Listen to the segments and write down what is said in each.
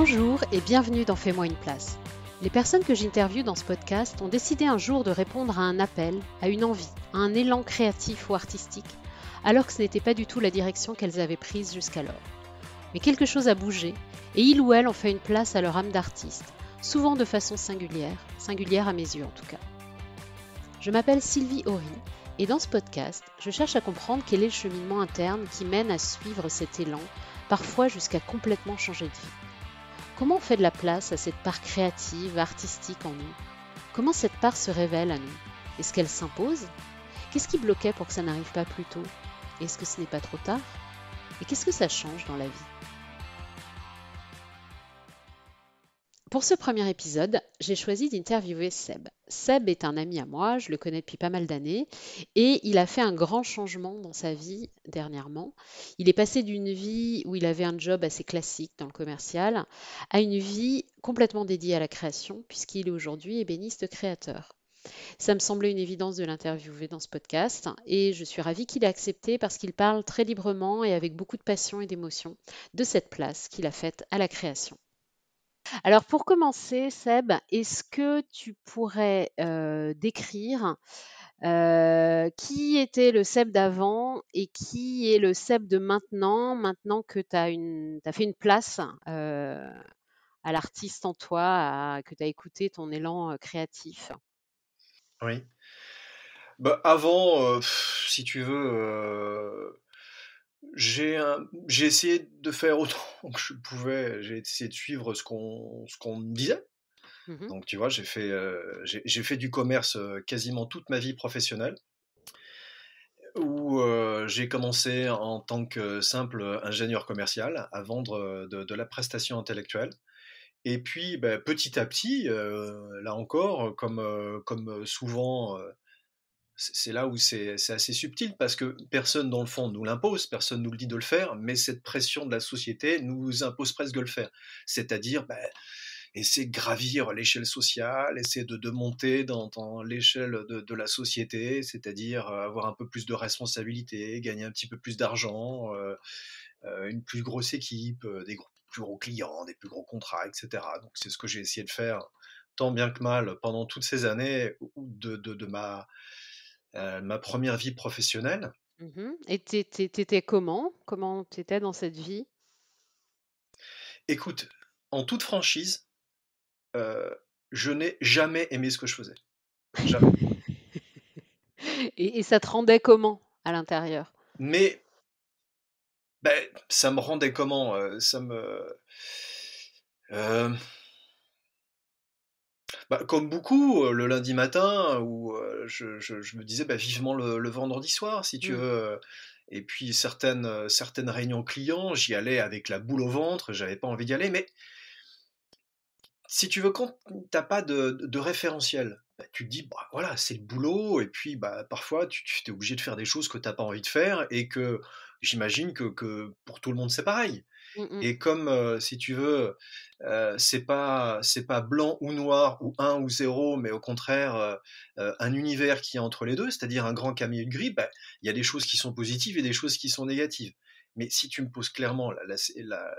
Bonjour et bienvenue dans Fais-moi une place. Les personnes que j'interviewe dans ce podcast ont décidé un jour de répondre à un appel, à une envie, à un élan créatif ou artistique, alors que ce n'était pas du tout la direction qu'elles avaient prise jusqu'alors. Mais quelque chose a bougé et ils ou elles ont fait une place à leur âme d'artiste, souvent de façon singulière à mes yeux en tout cas. Je m'appelle Sylvie Horry et dans ce podcast, je cherche à comprendre quel est le cheminement interne qui mène à suivre cet élan, parfois jusqu'à complètement changer de vie. Comment on fait de la place à cette part créative, artistique en nous? Comment cette part se révèle à nous? Est-ce qu'elle s'impose? Qu'est-ce qui bloquait pour que ça n'arrive pas plus tôt? Est-ce que ce n'est pas trop tard? Et qu'est-ce que ça change dans la vie? Pour ce premier épisode, j'ai choisi d'interviewer Seb. Seb est un ami à moi, je le connais depuis pas mal d'années et il a fait un grand changement dans sa vie dernièrement. Il est passé d'une vie où il avait un job assez classique dans le commercial à une vie complètement dédiée à la création puisqu'il est aujourd'hui ébéniste créateur. Ça me semblait une évidence de l'interviewer dans ce podcast et je suis ravie qu'il ait accepté parce qu'il parle très librement et avec beaucoup de passion et d'émotion de cette place qu'il a faite à la création. Alors pour commencer, Seb, est-ce que tu pourrais décrire qui était le Seb d'avant et qui est le Seb de maintenant, maintenant que tu as fait une place à l'artiste en toi, que tu as écouté ton élan créatif? Oui. Bah, avant, si tu veux, j'ai essayé de faire autant que je pouvais. J'ai essayé de suivre ce qu'on me disait. Mhm, Donc tu vois, j'ai fait du commerce, quasiment toute ma vie professionnelle, où, j'ai commencé en tant que simple ingénieur commercial à vendre, de la prestation intellectuelle. Et puis, bah, petit à petit, là encore, comme souvent, c'est là où c'est assez subtil parce que personne dans le fond nous l'impose, personne nous le dit de le faire, mais cette pression de la société nous impose presque de le faire. C'est-à-dire, bah, essayer de gravir l'échelle sociale, essayer de monter dans l'échelle de la société, c'est-à-dire avoir un peu plus de responsabilité, gagner un petit peu plus d'argent, une plus grosse équipe, plus gros clients, des plus gros contrats, etc. Donc c'est ce que j'ai essayé de faire tant bien que mal pendant toutes ces années de ma première vie professionnelle. mhm. Et t'étais comment? Comment t'étais dans cette vie? Écoute, en toute franchise, euh, je n'ai jamais aimé ce que je faisais. Jamais. Et ça te rendait comment à l'intérieur? Mais ben, ça me rendait comment euh, comme beaucoup, le lundi matin, où je me disais bah, vivement le vendredi soir, si tu Mm, veux. Et puis certaines réunions clients, j'y allais avec la boule au ventre, j'avais pas envie d'y aller. Mais si tu veux, quand t'as pas de référentiel, bah, tu te dis, bah, voilà, c'est le boulot, et puis bah, parfois tu es obligé de faire des choses que t'as pas envie de faire, et que j'imagine que pour tout le monde c'est pareil. mm, mm. Et comme, si tu veux, c'est pas blanc ou noir, ou un ou zéro, mais au contraire, un univers qui est entre les deux, c'est-à-dire un grand camion de gris, bah, il y a des choses qui sont positives et des choses qui sont négatives. Mais si tu me poses clairement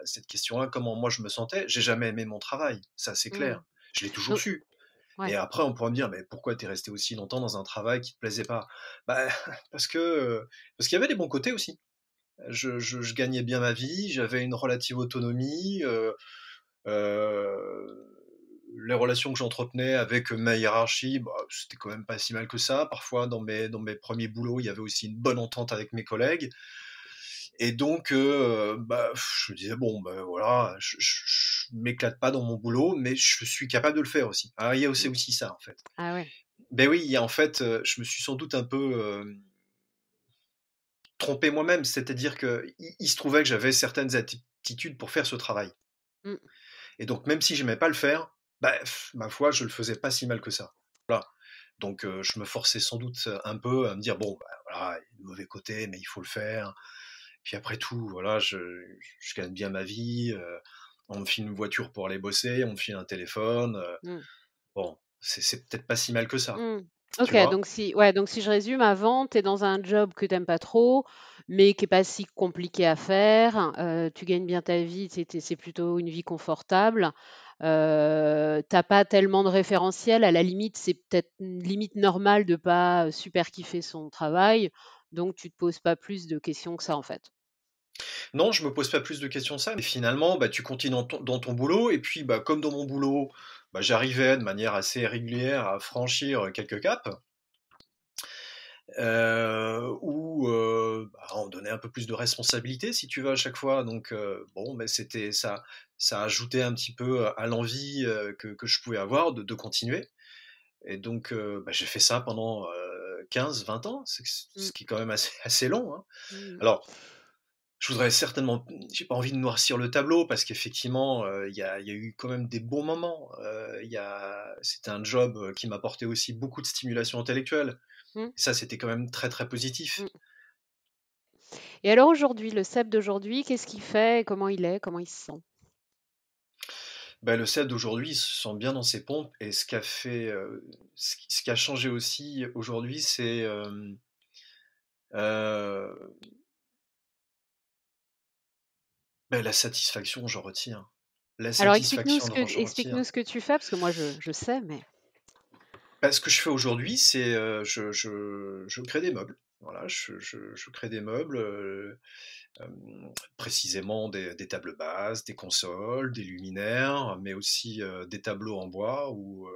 cette question-là, comment moi je me sentais, j'ai jamais aimé mon travail, ça c'est Mm. clair. Je l'ai toujours Donc, su. Et ouais. après, on pourrait me dire, mais pourquoi t'es resté aussi longtemps dans un travail qui te plaisait pas? Bah, parce que, parce qu'il y avait des bons côtés aussi. Je gagnais bien ma vie, j'avais une relative autonomie, les relations que j'entretenais avec ma hiérarchie, bah, c'était quand même pas si mal que ça. Parfois, dans mes premiers boulots, il y avait aussi une bonne entente avec mes collègues. Et donc, bah, je me disais, bon, ben voilà, je m'éclate pas dans mon boulot, mais je suis capable de le faire aussi. Alors, il y a aussi, Mm. aussi ça, en fait. Ah ouais. Ben oui, en fait, je me suis sans doute un peu trompé moi-même, c'est-à-dire que il se trouvait que j'avais certaines aptitudes pour faire ce travail. Mm. Et donc, même si j'aimais pas le faire, bah, ma foi, je le faisais pas si mal que ça. Voilà. Donc, je me forçais sans doute un peu à me dire, bon, bah, voilà, il y a de mauvais côtés, mais il faut le faire. Puis après tout, voilà, je gagne bien ma vie. On me file une voiture pour aller bosser, on me file un téléphone. Mm. Bon, c'est peut-être pas si mal que ça. Mmh. tu OK, vois? donc si je résume, avant, tu es dans un job que tu aimes pas trop, mais qui est pas si compliqué à faire, tu gagnes bien ta vie, c'est plutôt une vie confortable. Tu pas tellement de référentiel, à la limite, c'est peut-être une limite normale de pas, super kiffer son travail, donc tu te poses pas plus de questions que ça, en fait? Non, je me pose pas plus de questions que ça, mais finalement, bah, tu continues dans ton boulot et puis, bah, comme dans mon boulot, bah, j'arrivais de manière assez régulière à franchir, quelques caps, où, bah, on donnait un peu plus de responsabilité si tu veux à chaque fois donc bon, mais c'était ça ajoutait un petit peu à l'envie, que je pouvais avoir de continuer et donc bah, j'ai fait ça pendant, 15-20 ans, c'est Mmh. ce qui est quand même assez assez long, hein. Mmh. Alors je voudrais certainement j'ai pas envie de noircir le tableau parce qu'effectivement, il y a eu quand même des bons moments. Il y a C'était un job, qui m'apportait aussi beaucoup de stimulation intellectuelle. Mmh. Et ça, c'était quand même très, très positif. Mmh. Et alors aujourd'hui, le Seb d'aujourd'hui, qu'est-ce qu'il fait? Comment il est? Comment il se sent? Bah, le Seb d'aujourd'hui, il se sent bien dans ses pompes et ce qui a changé aussi aujourd'hui, c'est, heu, bah, la satisfaction, j'en retire. La Alors explique-nous satisfaction, ce que j'en retire. explique-nous ce que tu fais, parce que moi je sais, mais Bah, ce que je fais aujourd'hui, c'est, je crée des meubles. Voilà, je crée des meubles, précisément des tables basses, des consoles, des luminaires, mais aussi, des tableaux en bois où,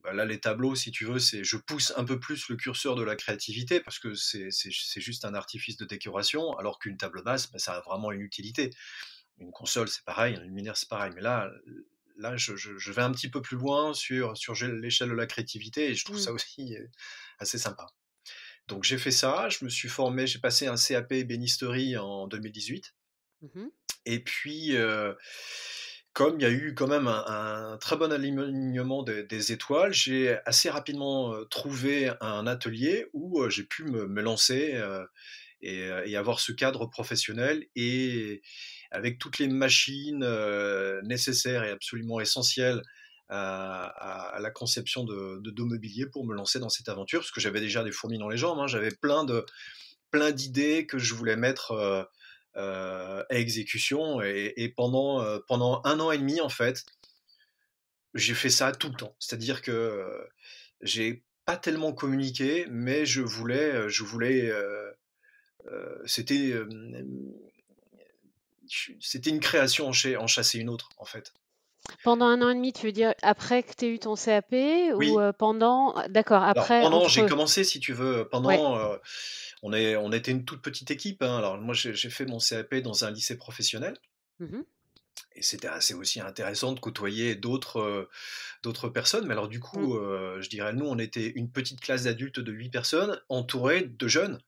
bah, là, les tableaux, si tu veux, je pousse un peu plus le curseur de la créativité parce que c'est juste un artifice de décoration, alors qu'une table basse, bah, ça a vraiment une utilité. Une console, c'est pareil, un luminaire, c'est pareil. Mais là, je vais un petit peu plus loin sur l'échelle de la créativité et je trouve mmh. ça aussi assez sympa. Donc j'ai fait ça, je me suis formé, j'ai passé un CAP ébénisterie en 2018. Mmh. Et puis, comme il y a eu quand même un très bon alignement des étoiles, j'ai assez rapidement, trouvé un atelier où, j'ai pu me lancer, et avoir ce cadre professionnel et avec toutes les machines, nécessaires et absolument essentielles à la conception de mobilier pour me lancer dans cette aventure. Parce que j'avais déjà des fourmis dans les jambes, hein. J'avais plein d'idées que je voulais mettre à exécution et pendant 1 an et demi en fait, j'ai fait ça tout le temps. C'est-à-dire que j'ai pas tellement communiqué, mais c'était une création en chassait une autre en fait. Pendant 1 an et demi, tu veux dire après que tu aies eu ton CAP ou, Oui, pendant? Ah d'accord, alors après pendant j'ai entre commencé si tu veux, ouais. on était une toute petite équipe, hein. Alors moi j'ai fait mon CAP dans un lycée professionnel. Mmh. Et c'était assez aussi intéressant de côtoyer d'autres personnes. Mais alors du Mmh. coup, je dirais, nous, on était une petite classe d'adultes de 8 personnes, entourées de jeunes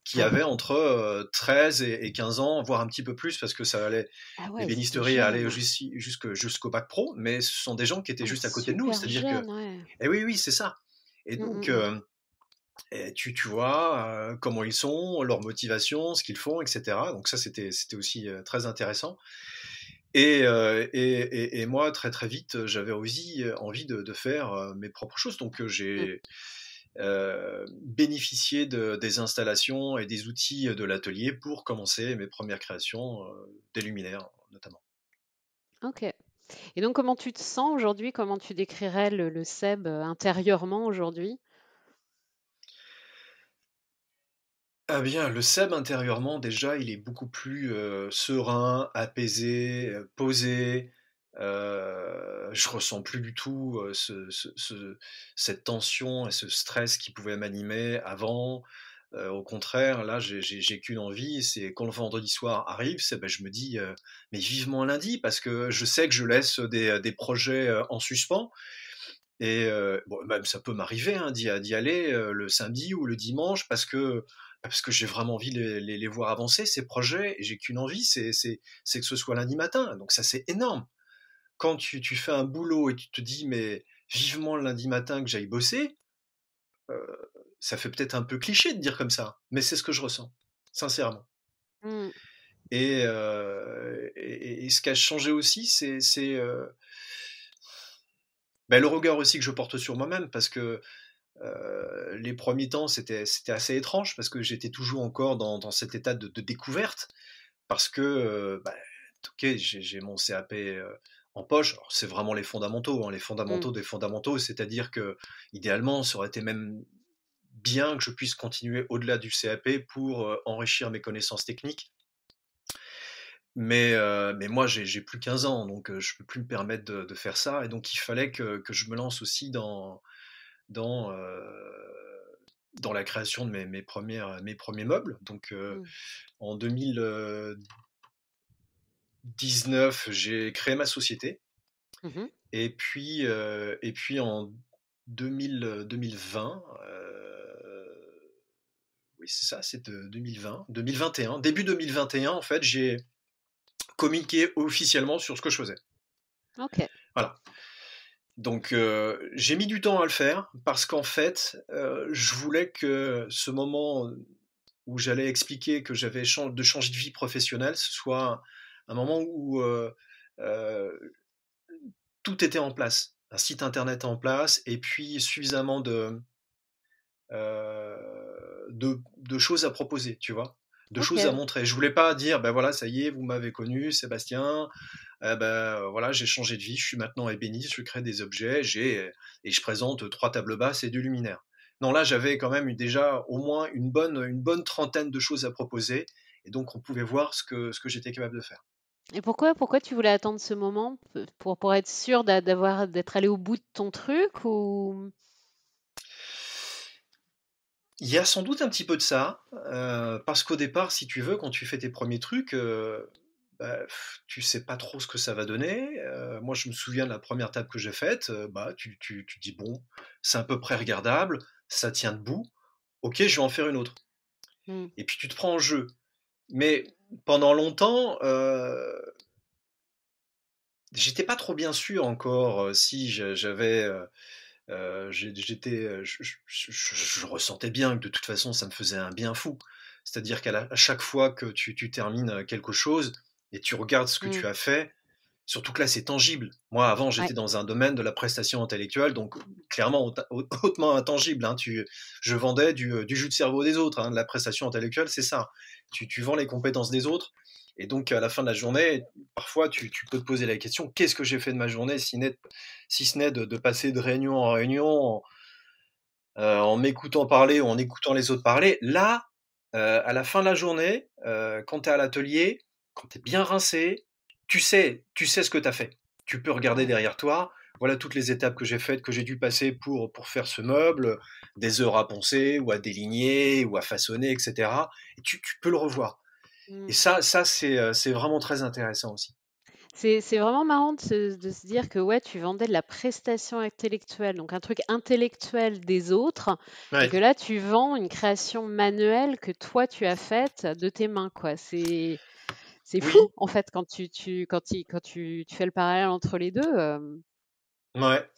qui avaient entre 13 et 15 ans, voire un petit peu plus, parce que ça allait, Ah ouais, ils étaient l'ébénisterie allait jeunes. jusqu'au bac pro, mais ce sont des gens qui étaient Ah juste à côté de nous. super C'est-à-dire que, jeunes, ouais. eh oui, oui, c'est ça. Et Mmh, donc, mmh mh. tu vois comment ils sont, leur motivation, ce qu'ils font, etc. Donc ça, c'était aussi très intéressant. Et moi, très très vite, j'avais aussi envie de faire mes propres choses. Donc Mmh. j'ai bénéficié des installations et des outils de l'atelier pour commencer mes premières créations, des luminaires notamment. OK. Et donc comment tu te sens aujourd'hui? Comment tu décrirais le Seb, intérieurement aujourd'hui? Ah bien, le Seb intérieurement, déjà, il est beaucoup plus serein, apaisé, posé. Je ressens plus du tout cette tension et ce stress qui pouvait m'animer avant. Au contraire, là, j'ai qu'une envie, c'est quand le vendredi soir arrive, ben, je me dis mais vivement lundi, parce que je sais que je laisse des projets en suspens. Et bon, même ça peut m'arriver, hein, d'y aller, le samedi ou le dimanche parce que j'ai vraiment envie de les voir avancer ces projets et j'ai qu'une envie, c'est que ce soit lundi matin. Donc ça, c'est énorme. Quand tu fais un boulot et tu te dis: «Mais vivement le lundi matin que j'aille bosser», heu, ça fait peut-être un peu cliché de dire comme ça, mais c'est ce que je ressens, sincèrement. Mmh. Et ce qui a changé aussi, bah, le regard aussi que je porte sur moi-même parce que Les premiers temps, c'était assez étrange parce que j'étais toujours encore dans cet état de découverte parce que, bah, OK, j'ai mon CAP, en poche. Alors c'est vraiment les fondamentaux, hein, les Mmh. fondamentaux des fondamentaux, c'est-à-dire que idéalement, ça aurait été même bien que je puisse continuer au-delà du CAP pour, enrichir mes connaissances techniques. Mais moi, j'ai plus 15 ans, donc je peux plus me permettre de faire ça et donc il fallait que je me lance aussi dans, dans la création de mes premiers meubles. Donc Mmh. en 2019, j'ai créé ma société Mmh. et puis en 2020, oui, c'est ça, c'est de 2020, 2021, début 2021, en fait, j'ai communiqué officiellement sur ce que je faisais. OK. Voilà. Donc j'ai mis du temps à le faire parce qu'en fait, je voulais que ce moment où j'allais expliquer que j'avais changé de vie professionnelle, ce soit un moment où heu, tout était en place. Un site internet en place et puis suffisamment de choses à proposer, tu vois? De choses à OK. montrer. Je voulais pas dire: «Ben voilà, ça y est, vous m'avez connu, Sébastien, voilà, j'ai changé de vie, je suis maintenant ébéniste, je crée des objets, et je présente 3 tables basses et 2 luminaires». Non, là, j'avais quand même eu déjà au moins une bonne trentaine de choses à proposer et donc on pouvait voir ce que j'étais capable de faire. Et pourquoi tu voulais attendre ce moment? Pour être sûr d'être allé au bout de ton truc ou? Il y a sans doute un petit peu de ça, parce qu'au départ, si tu veux, quand tu fais tes premiers trucs, tu sais pas trop ce que ça va donner. Moi, je me souviens de la première table que j'ai faite, bah, tu dis: «Bon, c'est à peu près regardable, ça tient debout, OK, je vais en faire une autre» Mmh. et puis tu te prends en jeu. Mais pendant longtemps, j'étais pas trop bien sûr encore, si j'avais, j'étais, je ressentais bien que de toute façon ça me faisait un bien fou. C'est-à-dire à chaque fois que tu termines quelque chose et tu regardes ce que Mmh. tu as fait, surtout que là c'est tangible. Moi avant Ouais. j'étais dans un domaine de la prestation intellectuelle, donc clairement hautement intangible, hein. Je vendais du jus de cerveau des autres, hein. De la prestation intellectuelle, c'est ça. Tu vends les compétences des autres. Et donc à la fin de la journée, parfois tu peux te poser la question, qu'est-ce que j'ai fait de ma journée si ce n'est de passer de réunion en réunion en m'écoutant parler ou en écoutant les autres parler. Là, à la fin de la journée, quand tu es à l'atelier, quand tu es bien rincé, tu sais ce que tu as fait. Tu peux regarder Ouais. derrière toi, voilà toutes les étapes que j'ai faites, que j'ai dû passer pour faire ce meuble, des heures à poncer ou à déligner ou à façonner, etc. Et tu peux le revoir. Et Mmh. ça c'est vraiment très intéressant aussi. C'est vraiment marrant de se dire que, ouais, tu vendais de la prestation intellectuelle, donc un truc intellectuel des autres et Ouais. que là, tu vends une création manuelle que toi, tu as faite de tes mains, quoi. C'est fou, Oui, en fait, quand tu fais le parallèle entre les 2. ouais.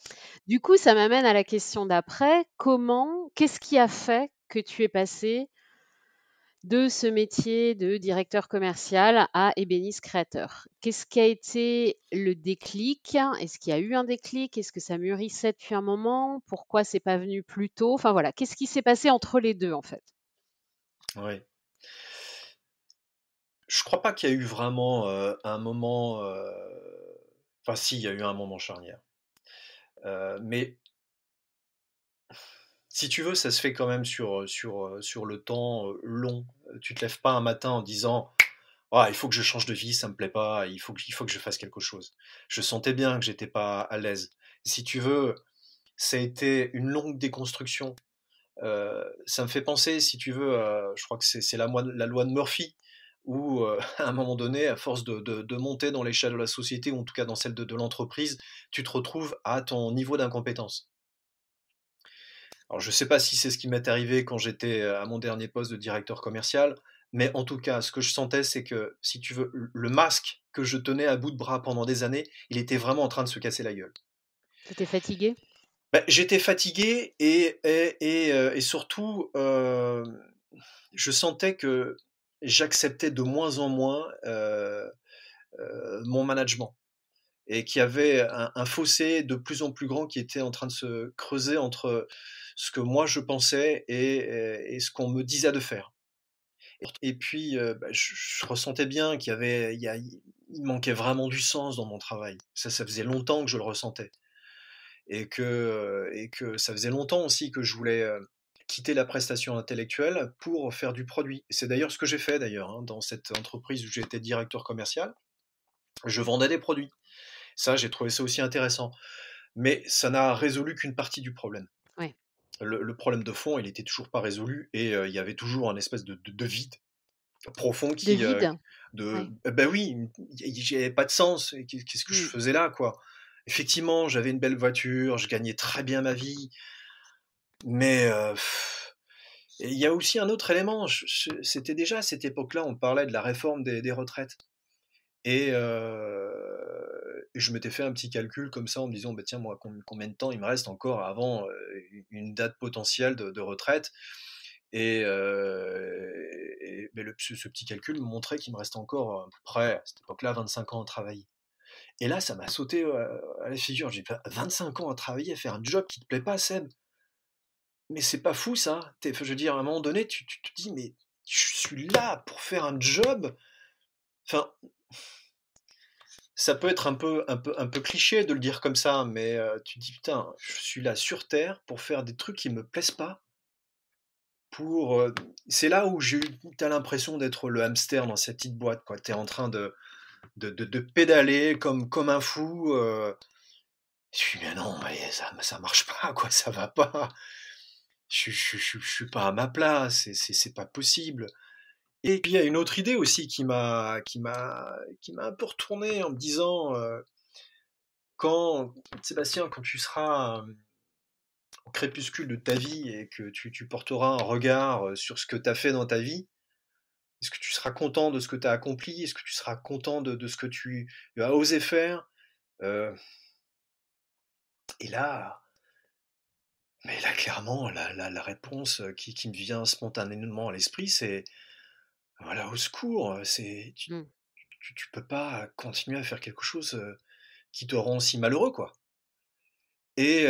Du coup, ça m'amène à la question d'après. Qu'est-ce qui a fait que tu es passé de ce métier de directeur commercial à ébéniste créateur? Qu'est-ce qui a été le déclic? Est-ce qu'il y a eu un déclic? Est-ce que ça mûrissait depuis un moment? Pourquoi c'est pas venu plus tôt? Enfin voilà, qu'est-ce qui s'est passé entre les 2 en fait? Ouais. Je crois pas qu'il y a eu vraiment, un moment, enfin si, il y a eu un moment charnière. Mais si tu veux, ça se fait quand même sur le temps, long. Tu te lèves pas un matin en disant: «Ah, il faut que je change de vie, ça me plaît pas, il faut que je fasse quelque chose». Je sentais bien que j'étais pas à l'aise. Si tu veux, ça a été une longue déconstruction. Ça me fait penser, si tu veux, je crois que c'est la loi de Murphy, où, à un moment donné, à force de monter dans l'échelle de la société, ou en tout cas dans celle de l'entreprise, tu te retrouves à ton niveau d'incompétence. Alors je ne sais pas si c'est ce qui m'est arrivé quand j'étais, à mon dernier poste de directeur commercial, mais en tout cas, ce que je sentais, c'est que, si tu veux, le masque que je tenais à bout de bras pendant des années, il était vraiment en train de se casser la gueule. Tu étais fatigué? Bah, j'étais fatigué et surtout, je sentais que j'acceptais de moins en moins, mon management. et qu'il y avait un fossé de plus en plus grand qui était en train de se creuser entre ce que moi je pensais et ce qu'on me disait de faire. Et puis, bah, je ressentais bien qu'il y avait il manquait vraiment du sens dans mon travail. Ça faisait longtemps que je le ressentais et que ça faisait longtemps aussi que je voulais, quitter la prestation intellectuelle pour faire du produit. C'est d'ailleurs ce que j'ai fait d'ailleurs, hein, dans cette entreprise où j'ai été directeur commercial. Je vendais des produits. Ça, j'ai trouvé ça aussi intéressant. Mais ça n'a résolu qu'une partie du problème. Ouais. Le problème de fond, il était toujours pas résolu et il y avait toujours un espèce de vide profond De qui, vide? de Ouais. bah, oui, j'avais pas de sens et qu'est-ce que je Mmh. faisais là, quoi? Effectivement, j'avais une belle voiture, je gagnais très bien ma vie, mais et il y a aussi un autre élément, c'était déjà à cette époque-là, on parlait de la réforme des retraites et je m'étais fait un petit calcul comme ça en me disant: «Bah, tiens, moi, combien de temps il me reste encore avant, une date potentielle de retraite?» et beh, ce petit calcul me montrait qu'il me restait encore à peu près, à cette époque-là, 25 ans à travailler. Et là, ça m'a sauté, à la figure. J'ai fait: «25 ans à travailler, à faire un job qui te plaît pas, Seb? Mais c'est pas fou ça?» Enfin, je veux dire, à un moment donné, tu te dis: «Mais je suis là pour faire un job?» Enfin, ça peut être un peu cliché de le dire comme ça, mais tu te dis: «Putain, je suis là sur terre pour faire des trucs qui me plaisent pas, pour, c'est là où tu as l'impression d'être le hamster dans cette petite boîte, quoi. Tu es en train de pédaler comme un fou, je dis: «Mais non, mais ça marche pas, quoi, ça va pas. Je suis pas à ma place, c'est pas possible». Et puis il y a une autre idée aussi qui m'a un peu retourné en me disant, quand Sébastien, quand tu seras, au crépuscule de ta vie et que tu porteras un regard, sur ce que tu as fait dans ta vie, est-ce que tu seras content de ce que tu as accompli? Est-ce que tu seras content de ce que tu as osé faire? Heu et là mais là, clairement, la réponse, qui me vient spontanément à l'esprit, c'est: «Voilà, au secours, c'est Mmh. tu peux pas continuer à faire quelque chose, qui te rend si malheureux, quoi». Et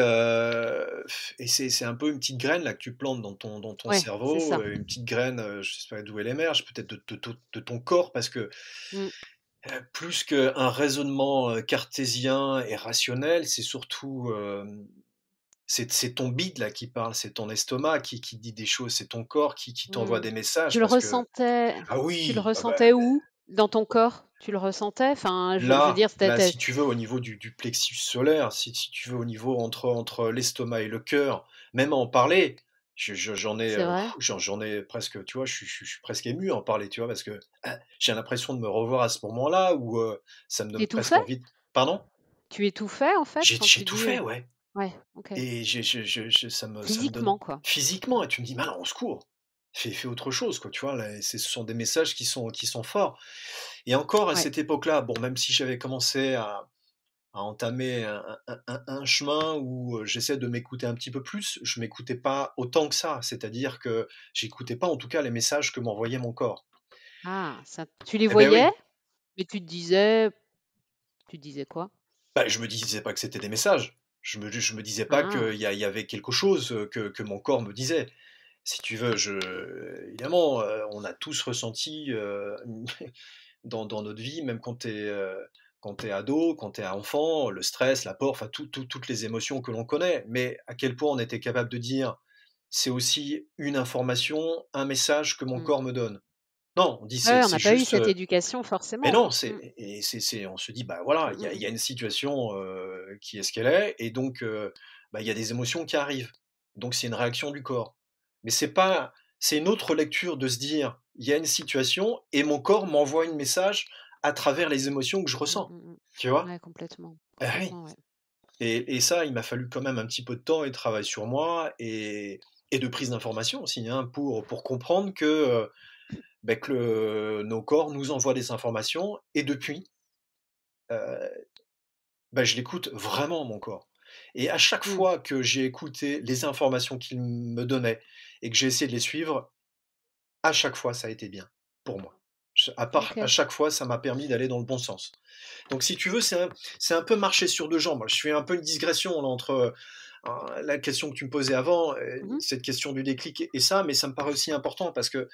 c'est un peu une petite graine là que tu plantes dans ton Ouais, c'est cerveau, ça. une petite graine, je sais pas d'où elle émerge, peut-être de ton corps parce que, Mmh. plus qu'un raisonnement, cartésien et rationnel, c'est surtout, c'est ton bide là qui parle, c'est ton estomac qui dit des choses, c'est ton corps qui t'envoie Mmh. des Tu messages le parce que ressentais ah tu le oui, ah bah, ressentais où? Dans ton corps? Tu le ressentais? Enfin, je veux là dire, là, c'était si tu veux, au niveau du plexus solaire, si tu veux, au niveau entre l'estomac et le cœur, même à en parler, j'en ai, c'est vrai? j'en ai presque, tu vois, je suis presque ému à en parler, tu vois? Parce que, j'ai l'impression de me revoir à ce moment-là où, ça me Tu donne presque étouffais? envie de pardon? Tu étouffais, en fait, quand J'ai tu tout dis, fait, ouais. ouais, OK. Et ça me donne Physiquement, quoi? physiquement et tu me dis: «Mais non, au secours, fais autre chose», quoi, tu vois? Là, ce sont des messages qui sont forts et encore à Ouais. cette époque-là, bon, même si j'avais commencé à entamer un chemin où, j'essaie de m'écouter un petit peu plus, je m'écoutais pas autant que ça. C'est-à-dire que j'écoutais pas, en tout cas, les messages que m'envoyait mon corps. Ah, ça tu les Eh beh, voyais, oui, mais tu te disais quoi? bah, je me disais pas que c'était des messages. Je me disais pas Ah, qu'il y avait quelque chose, que mon corps me disait. Si tu veux, évidemment, on a tous ressenti, dans notre vie, même quand tu es ado, quand tu es enfant, le stress, la peur, enfin toutes les émotions que l'on connaît. Mais à quel point on était capable de dire: «C'est aussi une information, un message que mon mmh. corps me donne». Non, on dit: Ouais, «C'est ouais, on c'est n'a pas eu juste, cette éducation mais forcément. non, Mmh. on se dit: «Bah, voilà, Mmh, il mmh y a mh. une situation, qui est ce qu'elle est et donc bah, il y a des émotions qui arrivent. Donc c'est une réaction du corps». Mais c'est une autre lecture de se dire: «Il y a une situation et mon corps m'envoie un message à travers les émotions que je Mmh, ressens». mmh mh. Tu vois? Ouais, complètement, Ah oui, complètement, ouais. et ça, il m'a fallu quand même un petit peu de temps et de travail sur moi et de prise d'information aussi, hein, pour comprendre que, beh, que nos corps nous envoient des informations et depuis, heu, bah, je l'écoute vraiment mon corps et à chaque Mmh. fois que j'ai écouté les informations qu'il me donnait et que j'ai essayé de les suivre, à chaque fois ça a été bien pour moi. À OK. chaque fois, ça m'a permis d'aller dans le bon sens. Donc si tu veux, c'est un peu marcher sur 2 jambes. Je fais un peu une digression là entre, la question que tu me posais avant, Mmh. cette question du déclic et ça, mais ça me paraît aussi important parce que,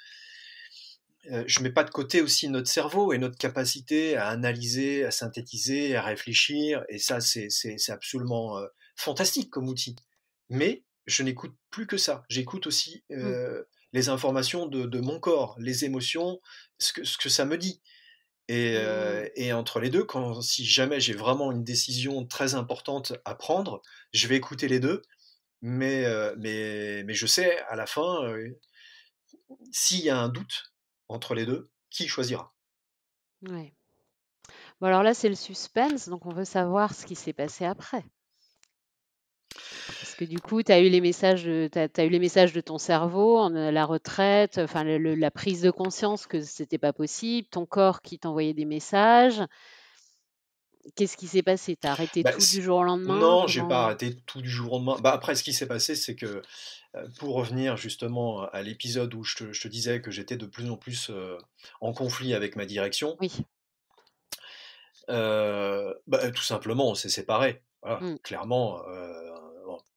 je mets pas de côté aussi notre cerveau et notre capacité à analyser, à synthétiser, à réfléchir et ça, c'est absolument, fantastique comme outil. Mais je n'écoute plus que ça. J'écoute aussi, Mmh. les informations de mon corps, les émotions, ce que ça me dit. Mmh. Et entre les 2, quand si jamais j'ai vraiment une décision très importante à prendre, je vais écouter les 2, mais je sais à la fin, s'il y a un doute entre les 2, qui choisira? Ouais. Bon alors là, c'est le suspense, donc on veut savoir ce qui s'est passé après. Parce que du coup, tu as eu les messages de tu eu les messages de ton cerveau, la retraite, enfin la prise de conscience que c'était pas possible, ton corps qui t'envoyait des messages. Qu'est-ce qui s'est passé? Tu as arrêté Bah, tout c du jour au lendemain? non, j'ai pas Comment? arrêté tout du jour au lendemain. Bah, après ce qui s'est passé, c'est que, pour revenir justement à l'épisode où je te disais que j'étais de plus en plus, en conflit avec ma direction, Oui. bah, tout simplement, on s'est séparés. Voilà, Mmh. clairement,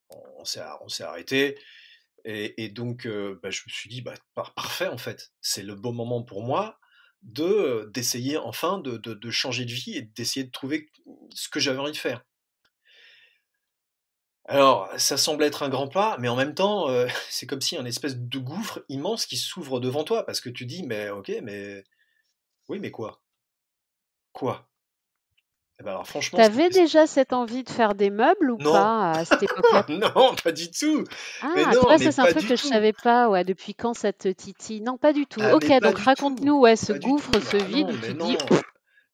on s'est arrêtés et donc bah, je me suis dit: «Bah, parfait en fait, c'est le bon moment pour moi d'essayer enfin de changer de vie et d'essayer de trouver ce que j'avais envie de faire». Alors, ça semble être un grand pas, mais en même temps, c'est comme si un espèce de gouffre immense qui s'ouvre devant toi parce que tu dis: «Mais OK, mais oui, mais quoi? Quoi?» Et bah, alors Tu franchement, avais déjà cette envie de faire des meubles ou non, pas à cette époque-là? non, pas du tout! Mais Ah, tu non, vois, mais ça, c'est un pas truc du que je tout! savais pas, ouais, depuis quand ça te titille? Non, pas du tout. Ah OK, mais pas donc du tout! raconte-nous, ouais, ce Pas du gouffre, tout! ce Ah vide non, où mais tu te dis: non!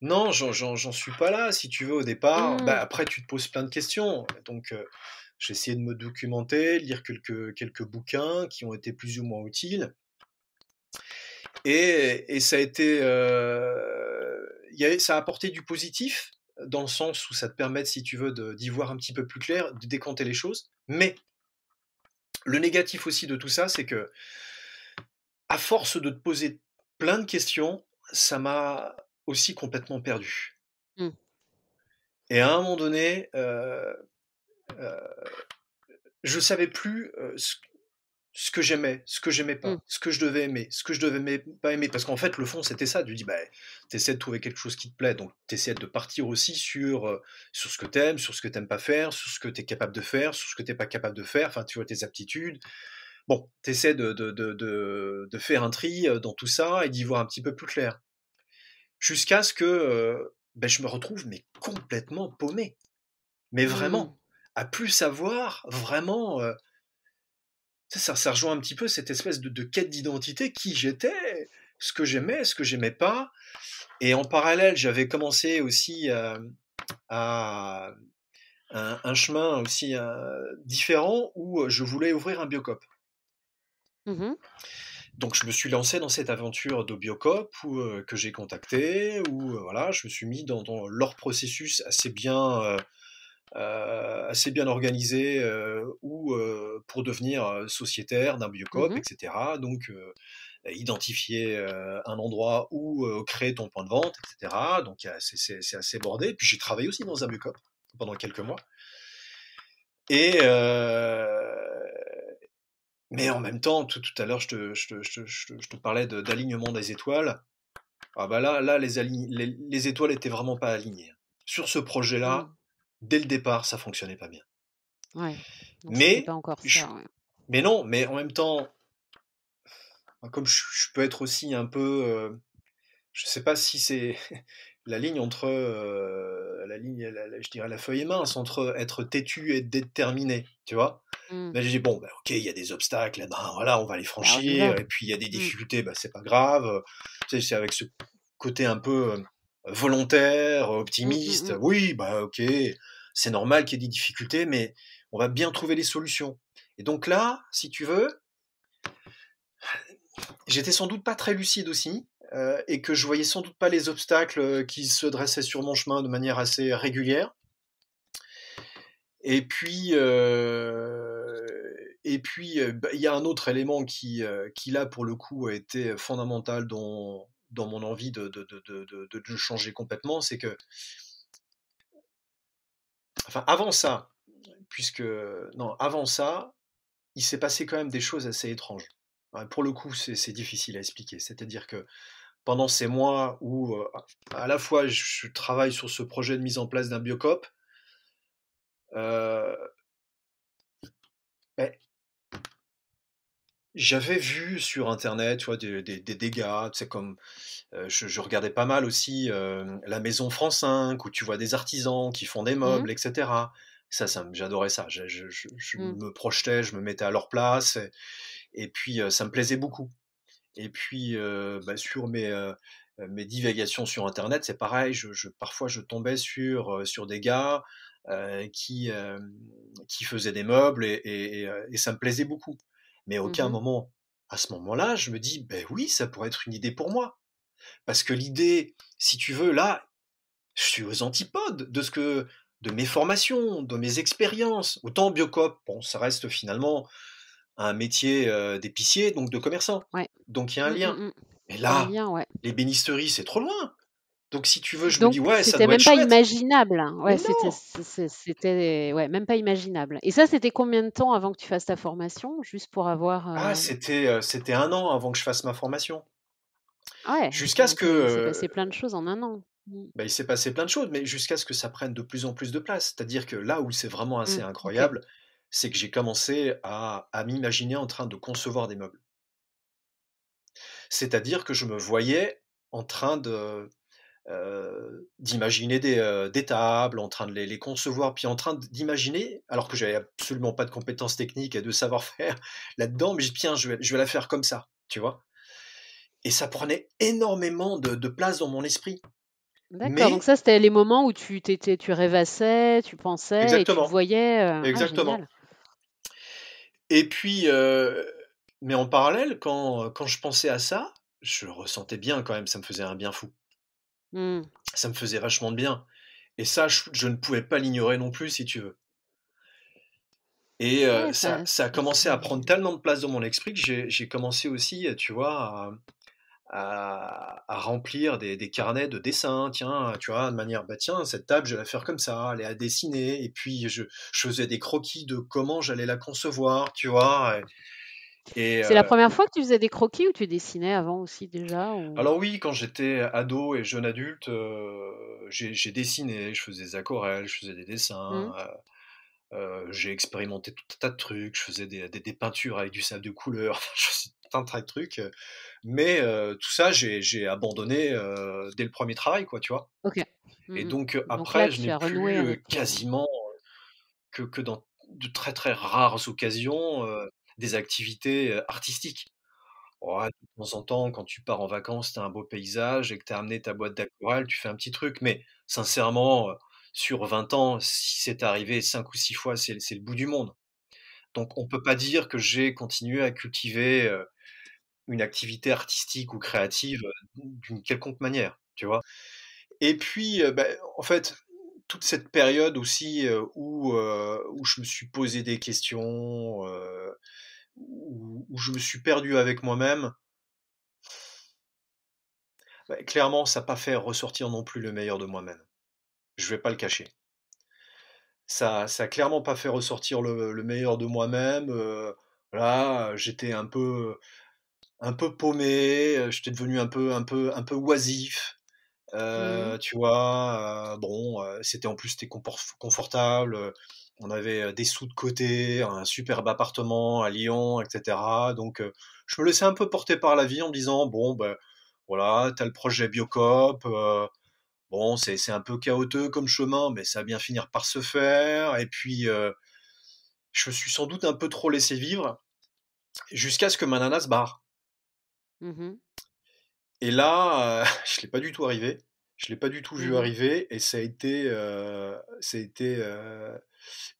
Non, j'en suis pas là, si tu veux, au départ. Bah, «Mmh, après tu te poses plein de questions, donc j'ai essayé de me documenter, lire quelques bouquins qui ont été plus ou moins utiles et ça a été, ça a apporté du positif, dans le sens où ça te permet, si tu veux, d'y voir un petit peu plus clair, de décanter les choses. Mais le négatif aussi de tout ça, c'est que à force de te poser plein de questions, ça m'a aussi complètement perdu. mmh, Et à un moment donné, je savais plus, ce que j'aimais, ce que j'aimais mmh, pas, ce que je devais aimer, ce que je devais pas aimer. Parce qu'en fait, le fond, c'était ça. Tu dis, bah, tu essaies de trouver quelque chose qui te plaît, donc tu essaies de partir aussi sur ce que tu aimes, sur ce que tu aimes pas faire, sur ce que tu es capable de faire, sur ce que tu es pas capable de faire, enfin, tu vois, tes aptitudes. Bon, tu essaies de faire un tri, dans tout ça et d'y voir un petit peu plus clair. Jusqu'à ce que, beh, je me retrouve mais complètement paumé. Mais mmh, vraiment, à plus savoir vraiment, tu sais, ça rejoint un petit peu cette espèce de quête d'identité, qui j'étais, ce que j'aimais pas et en parallèle, j'avais commencé aussi, à un chemin aussi, différent où, je voulais ouvrir un biocoop. mmh Donc je me suis lancé dans cette aventure de biocoop où, que j'ai contacté, où, voilà, je me suis mis dans leur processus assez bien organisé, pour devenir, sociétaire d'un biocoop mmh et cetera. Donc identifier, un endroit où, créer ton point de vente et cetera. Donc il y a c'est assez bordé. Puis j'ai travaillé aussi dans un biocoop pendant quelques mois et mais en même temps, tout à l'heure, je te parlais d'alignement des étoiles. Ah bah là, les étoiles étaient vraiment pas alignées. Sur ce mmh, projet-là, dès le départ, ça fonctionnait pas bien. ouais, donc c'était pas Mais encore je ça, ouais. mais non, mais en même temps, comme je peux être aussi un peu, je sais pas si c'est la ligne entre, la ligne, je dirais la feuille est mince, entre être têtu et déterminé, tu vois? Mmh, Là, j'ai dit: «Bon, bah, OK, il y a des obstacles, eh ben, voilà, on va les bah, on y va. franchir et puis il y a des Mmh, difficultés, bah, c'est pas grave», tu sais, c'est avec ce côté un peu, volontaire, mmh, mmh, optimiste. mmh. «Oui, bah, OK, c'est normal qu'il y ait des difficultés, mais on va bien trouver les solutions» et donc là, si tu veux, j'étais sans doute pas très lucide aussi, et que je voyais sans doute pas les obstacles, qui se dressaient sur mon chemin de manière assez régulière. Et puis, bah, il y a un autre élément qui là, pour le coup, a été fondamental dans mon envie de le changer complètement, c'est que, enfin, avant ça, puisque, non, avant ça, il s'est passé quand même des choses assez étranges. Ouais, pour le coup, c'est difficile à expliquer. C'est-à-dire que pendant ces mois où, à la fois je travaille sur ce projet de mise en place d'un biocoop, heu, beh, j'avais vu sur internet, tu vois, des dégâts, tu sais, comme, je regardais pas mal aussi, la maison France 5 où tu vois des artisans qui font des Mmh. meubles et cetera. Ça me j'adorais ça. Je Mmh. me projetais, je me mettais à leur place et puis, ça me plaisait beaucoup. Et puis, bah, sur mes divagations sur internet, c'est pareil, parfois je tombais sur des gars, qui faisaient des meubles et ça me plaisait beaucoup. Mais à aucun Mmh. moment, à ce moment-là, je me dis: «Beh, oui, ça pourrait être une idée pour moi». Parce que l'idée, si tu veux, là, je suis aux antipodes de mes formations, de mes expériences. Autant Biocoop, bon, ça reste finalement un métier, d'épicier, donc de commerçant. Ouais. Donc il y a un Mmh, lien. mmh mh. Mais Il y a un là, lien, ouais. les bénisteries, c'est trop loin. Donc si tu veux, je me Donc dis: «Ouais, ça c'était doit être même pas chouette». imaginable, hein. Mais Ouais, non! c'était ouais, même pas imaginable et ça, c'était combien de temps avant que tu fasses ta formation? Juste pour avoir, Ah, c'était 1 an avant que je fasse ma formation. ouais, Jusqu'à ce donc que, il s'est passé plein de choses en un an. Mmh. bah, il s'est passé plein de choses, mais jusqu'à ce que ça prenne de plus en plus de place. C'est-à-dire que là où c'est vraiment assez Mmh. OK. incroyable, c'est que j'ai commencé à m'imaginer en train de concevoir des meubles. C'est-à-dire que je me voyais en train d'imaginer des tables, en train de les concevoir, puis en train d'imaginer, alors que j'avais absolument pas de compétences techniques et de savoir-faire là-dedans, mais je dis: «Tiens, je vais la faire comme ça», tu vois? Et ça prenait énormément de place dans mon esprit. D'accord, donc Mais ça, c'était les moments où tu rêvassais, tu pensais et tu te exactement, voyais, ah exactement. génial. Et puis, mais en parallèle, quand je pensais à ça, je le ressentais bien quand même, ça me faisait un bien fou. Mmh. Ça me faisait vachement de bien et ça, je ne pouvais pas l'ignorer non plus, si tu veux. Et Ouais, ça a commencé à prendre tellement de place dans mon esprit que j'ai commencé aussi, tu vois, à remplir des carnets de dessins. Tiens, tu vois, de manière, bah, tiens, cette table, je vais la faire comme ça, elle est à dessiner et puis je faisais des croquis de comment j'allais la concevoir, tu vois? Et c'est la première fois que tu faisais des croquis ou tu dessinais avant aussi déjà ou? alors oui, quand j'étais ado et jeune adulte, j'ai dessiné, je faisais des aquarelles, je faisais des Mmh. dessins, j'ai expérimenté tout un tas de trucs, je faisais des peintures avec du sable de couleur, enfin, je faisais tout un tas de trucs, mais tout ça, j'ai abandonné, dès le premier travail, quoi, tu vois? OK. Et Mmh mh. donc Donc là, après, je tu n'ai as renoué plus, avec, quasiment que dans de très, très rares occasions, des activités, artistiques. Ouais, de temps en temps, quand tu pars en vacances, tu as un beau paysage et que tu as amené ta boîte d'aquarelle, tu fais un petit truc, mais sincèrement, sur 20 ans, si c'est arrivé 5 ou 6 fois, c'est le bout du monde. Donc on peut pas dire que j'ai continué à cultiver, une activité artistique ou créative, d'une quelconque manière, tu vois? Et puis, bah, en fait, toute cette période aussi, où je me suis posé des questions, où je me suis perdu avec moi-même, bah, clairement, ça a pas fait ressortir non plus le meilleur de moi-même. Je vais pas le cacher. Ça a clairement pas fait ressortir le meilleur de moi-même, voilà, j'étais un peu paumé, j'étais devenu un peu oisif. mmh. Tu vois? Bon, c'était confortable, on avait, des sous de côté, un superbe appartement à Lyon et cetera. Donc, je me laissais un peu porter par la vie en me disant: «Bon, bah, voilà, tu as le projet Biocoop, bon, c'est un peu chaotique comme chemin, mais ça va bien finir par se faire» et puis, je me suis sans doute un peu trop laissé vivre jusqu'à ce que ma nana se barre. Mmh mh. Et là, je l'ai pas du tout arrivé. Je l'ai pas du tout vu Mmh. arriver et ça a été,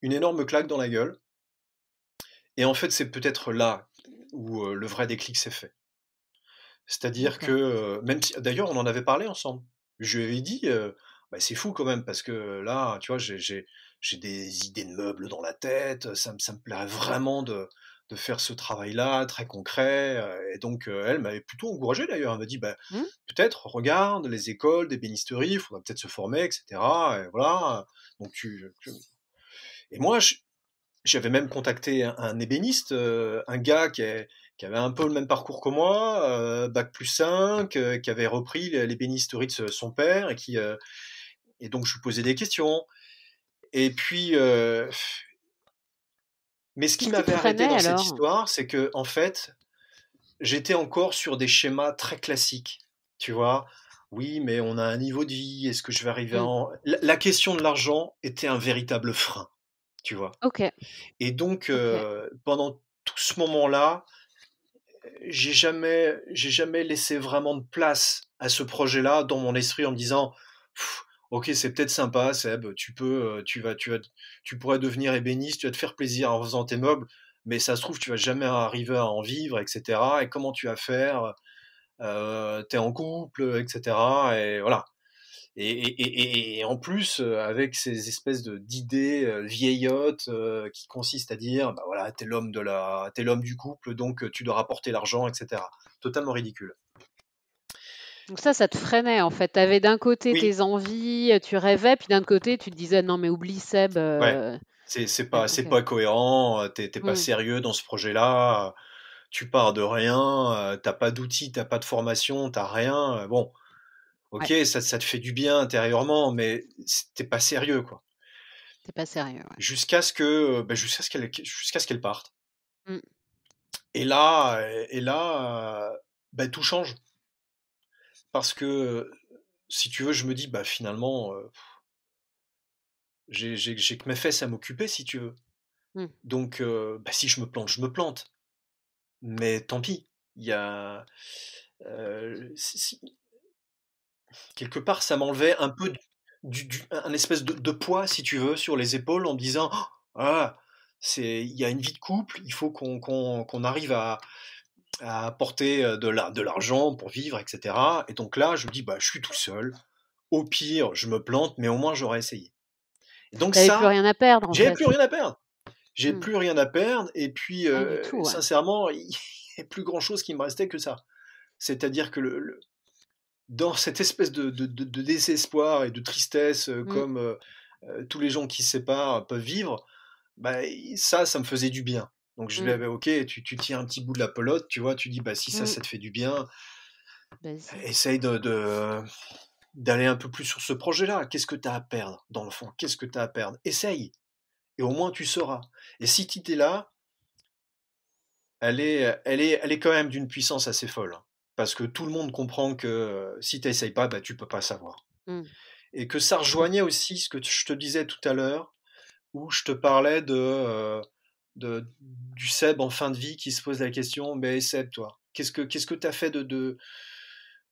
une énorme claque dans la gueule et en fait, c'est peut-être là où, le vrai déclic s'est fait. C'est-à-dire que, D'accord. même si d'ailleurs, on en avait parlé ensemble. Je lui avais dit, «Bah, c'est fou quand même parce que là, tu vois, j'ai des idées de meubles dans la tête, ça me plairait vraiment de faire ce travail-là très concret. Et donc, elle m'avait plutôt encouragé d'ailleurs. Elle m'a dit, bah, Mmh. peut-être, regarde les écoles d'ébénisterie, il faudra peut-être se former, etc. Et voilà. Donc, et moi, j'avais même contacté un ébéniste, un gars qui avait un peu le même parcours que moi, bac plus 5, qui avait repris l'ébénisterie de son père et donc je lui posais des questions. Et puis, mais ce qui Qu'est-ce qui te m'avait arrêté freinait dans cette alors? histoire, c'est que en fait, j'étais encore sur des schémas très classiques. Tu vois? Oui, mais on a un niveau de vie. Est-ce que je vais arriver à Mmh. en... La question de l'argent était un véritable frein. Tu vois? OK, Et donc, OK. pendant tout ce moment-là, j'ai jamais laissé vraiment de place à ce projet-là dans mon esprit en me disant: «Pff, OK, c'est peut-être sympa Seb, tu pourrais devenir ébéniste, tu vas te faire plaisir en faisant tes meubles, mais ça se trouve tu vas jamais arriver à en vivre et cetera et comment tu vas faire? Tu en couple et cetera» et voilà. Et en plus, avec ces espèces d'idées vieillottes qui consistent à dire, bah voilà, t'es l'homme du couple, donc tu dois rapporter l'argent, etc. Totalement ridicule. Donc ça te freinait en fait. Tu avais d'un côté Oui, tes envies, tu rêvais, puis d'un autre côté tu te disais: «Non mais oublie Seb, ouais, c'est pas OK. c'est pas cohérent, t'es pas Mmh. sérieux dans ce projet-là, tu pars de rien, t'as pas d'outils, t'as pas de formation, t'as rien. Bon, Ouais, ok, ça te fait du bien intérieurement, mais t'es pas sérieux, quoi. tu pas sérieux, ouais. Jusqu'à ce qu'elle parte. Mmh. Et là, bah, tout change parce que, si tu veux, je me dis: «Bah, finalement, j'ai que mes fesses à m'occuper, si tu veux. Mmh. Donc bah, si je me plante, je me plante, mais tant pis». Il y a, si quelque part, ça m'enlevait un peu un espèce de poids, si tu veux, sur les épaules en me disant: «Oh, «Ah, il y a une vie de couple, il faut qu'on arrive à apporter de l'argent pour vivre, etc.» Et donc là, je me dis, bah, je suis tout seul. Au pire, je me plante, mais au moins j'aurais essayé. Et donc Tu plus ça, rien à perdre en j'avais plus fait. rien à perdre. J'ai Mmh. plus rien à perdre. Et puis, Rien du tout, ouais. sincèrement, il n'y a plus grand-chose qui me restait que ça. C'est-à-dire que dans cette espèce de désespoir et de tristesse, Mmh. comme tous les gens qui se séparent peuvent vivre, bah, ça me faisait du bien. Donc je disais: Mmh. «Bah, OK, tu tires un petit bout de la pelote, tu vois, tu dis: «Bah, si ça, Mmh. ça te fait du bien, Vas-y. essaye d'aller un peu plus sur ce projet-là. Qu'est-ce que tu as à perdre, dans le fond? Qu'est-ce que tu as à perdre? Essaye et au moins tu sauras». Et cette idée-là, elle est quand même d'une puissance assez folle, hein, parce que tout le monde comprend que, si tu essayes pas, bah, tu peux pas savoir. Mmh. Et que ça rejoignait aussi ce que je te disais tout à l'heure, où je te parlais du Seb en fin de vie qui se pose la question: «Mais Seb, toi, qu'est-ce que tu as fait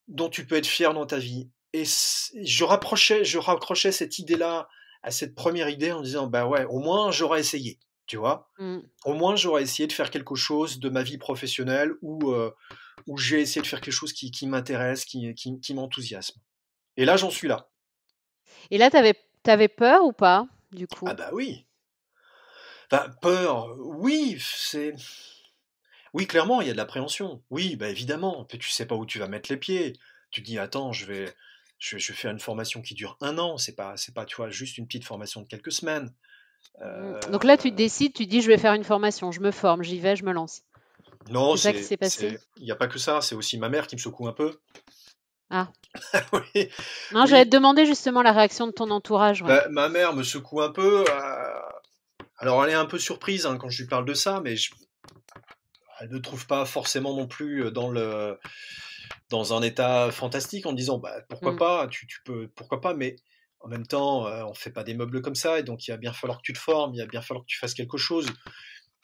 dont tu peux être fier dans ta vie?» Et je raccrochais cette idée-là à cette première idée en disant: «Bah ouais, au moins j'aurais essayé», tu vois? Mmh. Au moins j'aurais essayé de faire quelque chose de ma vie professionnelle où j'ai essayé de faire quelque chose qui m'intéresse, qui m'enthousiasme. Et là, j'en suis là. Et là, t'avais peur ou pas, du Ah coup? bah oui! Enfin, peur, oui, oui, clairement, il y a de l'appréhension. Oui, bah évidemment, puis tu sais pas où tu vas mettre les pieds. Tu te dis: «Attends, je vais faire une formation qui dure 1 an», c'est pas, tu vois, juste une petite formation de quelques semaines. Mmh. Donc là, tu te Heu, décides, tu te dis: «Je vais faire une formation, je me forme, j'y vais, je me lance». non, C'est ça qui s'est passé? il y a pas que ça, c'est aussi ma mère qui me secoue un peu. Ah. Oui, Non, j'allais oui, te demander justement la réaction de ton entourage, ouais. bah, ma mère me secoue un peu, alors elle est un peu surprise, hein, quand je lui parle de ça, mais elle ne trouve pas forcément non plus, dans un état fantastique en disant: «Bah, pourquoi Mmh. pas? Tu peux pourquoi pas?» Mais en même temps, on fait pas des meubles comme ça et donc il va bien falloir que tu te formes, il va bien falloir que tu fasses quelque chose.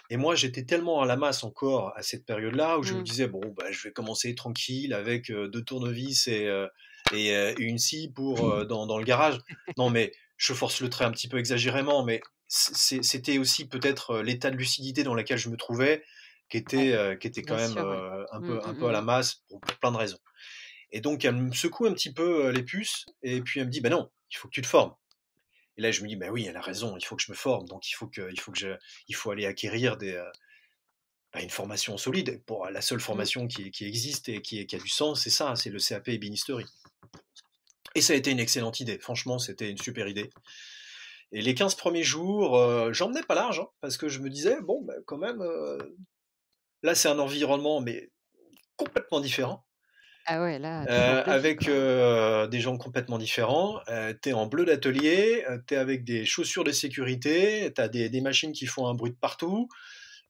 Et moi, j'étais tellement à la masse encore à cette période-là où je me Mmh. disais: «Bon, bah, je vais commencer tranquille avec, 2 tournevis et une scie pour, dans le garage». Non, mais je force le trait un petit peu exagérément, mais c'était aussi peut-être, l'état de lucidité dans lequel je me trouvais Ouais, qui était quand bien même, sûr, ouais. un Mmh, peu un mmh, peu à mmh, la mmh. masse pour plein de raisons. Et donc elle me secoue un petit peu, les puces et puis elle me dit: «Bah non, il faut que tu te formes». Et là je me dis: «Bah oui, elle a raison, il faut que je me forme, donc il faut que il faut aller acquérir une formation solide. Pour la seule Mmh. formation qui existe et qui a du sens, c'est ça, c'est le CAP ébénisterie. Et ça a été une excellente idée. Franchement, c'était une super idée. Et les 15 premiers jours, j'emmenais pas large, hein, parce que je me disais, bon, bah, quand même, là, c'est un environnement, mais complètement différent, Ah ouais, là, tu changes de vie, avec quoi. des gens complètement différents. Tu es en bleu d'atelier, tu es avec des chaussures de sécurité, tu as des machines qui font un bruit de partout.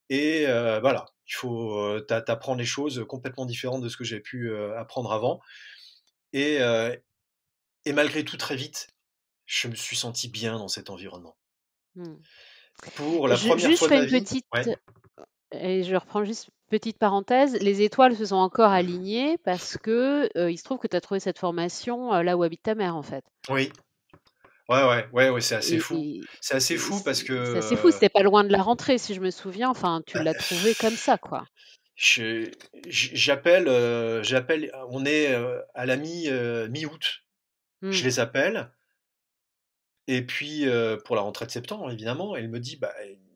Et voilà, il faut, t'apprends des choses complètement différentes de ce que j'ai pu apprendre avant. Et, euh, et malgré tout, très vite, je me suis senti bien dans cet environnement. Mmh. Pour la Je première juste, je fois de fais ma une vie, petite ouais, et je reprends juste une petite parenthèse. Les étoiles se sont encore alignées parce que, il se trouve que tu as trouvé cette formation, là où habite ta mère, en fait. oui, ouais, c'est assez fou. Et C'est assez fou parce que c'est assez fou, c'était pas loin de la rentrée, si je me souviens. Enfin, tu bah, l'as trouvé comme ça, quoi. je- j'appelle, on est à la mi-août. Je Mmh. les appelle. Et puis, pour la rentrée de septembre, évidemment, elle me dit: «Bah,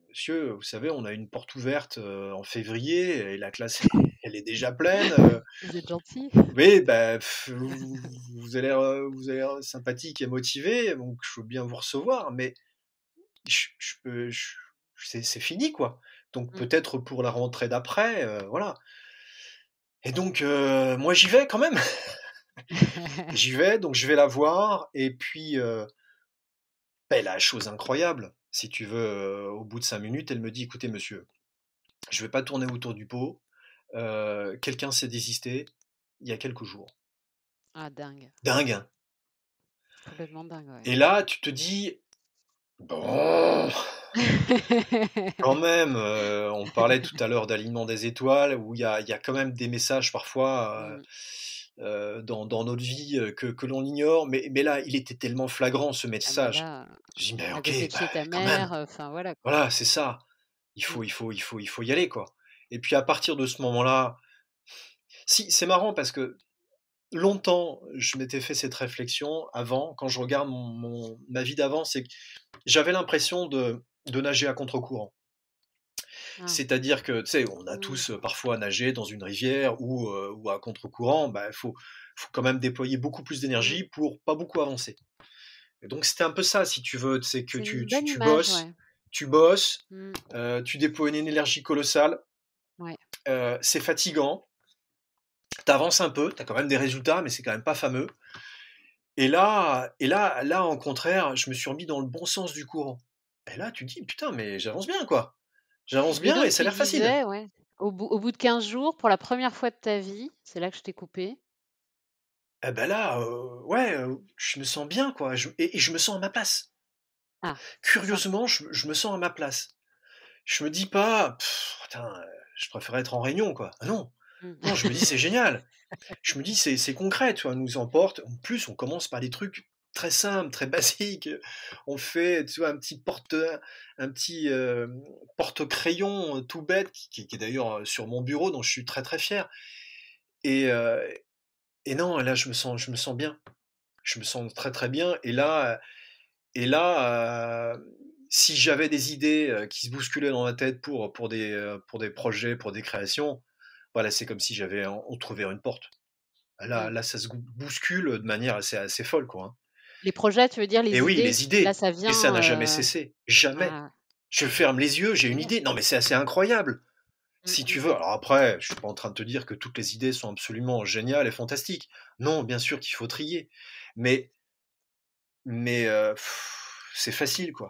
monsieur, vous savez, on a une porte ouverte, en février et la classe, elle est déjà pleine, Vous êtes gentil. oui, bah, vous avez l'air sympathique et motivé, donc je veux bien vous recevoir, mais je peux c'est fini, quoi. Donc Mmh. peut-être pour la rentrée d'après, voilà». Et donc, moi, j'y vais quand même. J'y vais, donc je vais la voir et puis, beh, la chose incroyable, si tu veux, au bout de 5 minutes, elle me dit: «Écoutez monsieur, je vais pas tourner autour du pot, quelqu'un s'est désisté il y a quelques jours». Ah dingue, Dingue, hein? complètement dingue, ouais. Et là, tu te dis: «Bon, quand même, on parlait tout à l'heure d'alignement des étoiles où il y a quand même des messages parfois, Mmh. dans notre vie, que l'on ignore, mais là, il était tellement flagrant ce Ah bah message. là, Je dis: «Mais à OK, côté de bah, chez ta quand même, mère, enfin voilà, quoi. voilà, c'est ça. Il Mmh. faut il faut il faut il faut y aller, quoi». Et puis à partir de ce moment-là, si, c'est marrant parce que longtemps, je m'étais fait cette réflexion avant, quand je regarde ma vie d'avant, c'est que j'avais l'impression de nager à contre-courant. Ah. C'est-à-dire que, tu sais, on a Mmh. tous parfois nagé dans une rivière ou à contre-courant, bah, faut quand même déployer beaucoup plus Mmh. d'énergie pour pas beaucoup avancer. Et donc c'était un peu ça, si tu veux, c'est que C'est tu, une tu, bonne tu image, bosses, ouais. tu bosses, Mmh. tu déploies une énergie colossale, Ouais. c'est fatigant, t'avances un peu, t'as quand même des résultats, mais c'est quand même pas fameux. Et là, en contraire, je me suis remis dans le bon sens du courant. Et là, tu te dis, putain, mais j'avance bien, quoi. J'avance Et bien et donc ça a tu l'air facile. disais, ouais, au bout de 15 jours, pour la première fois de ta vie, c'est là que je t'ai coupé. Eh ben là, ouais, je me sens bien, quoi. Et je me sens à ma place. Ah, c'est ça. Curieusement, je me sens à ma place. Je me dis pas, putain, je préfère être en réunion, quoi. Ah non, Mmh. non, je me dis, c'est génial. Je me dis: «C'est concret», tu vois? On nous emporte. En plus, on commence par des trucs très simples, très basiques. On fait, tu vois, un petit, porte-crayon, tout bête qui est d'ailleurs, sur mon bureau, dont je suis très, très fier. Et non, là, je me sens bien. Je me sens très, très bien. Si j'avais des idées, qui se bousculaient dans ma tête pour des projets, pour des créations, voilà, c'est comme si j'avais entrouvert une porte. Mmh. Là, ça se bouscule de manière assez folle, quoi, hein. Les projets, tu veux dire Et les oui, idées, les là idées, ça et ça vient, n'a jamais cessé, jamais. ah, Je ferme les yeux, j'ai une génial. idée. Non, mais c'est assez incroyable, Mmh, si tu mmh veux. mh. Alors après, je suis pas en train de te dire que toutes les idées sont absolument géniales et fantastiques. Non, bien sûr qu'il faut trier, mais mais c'est facile, quoi.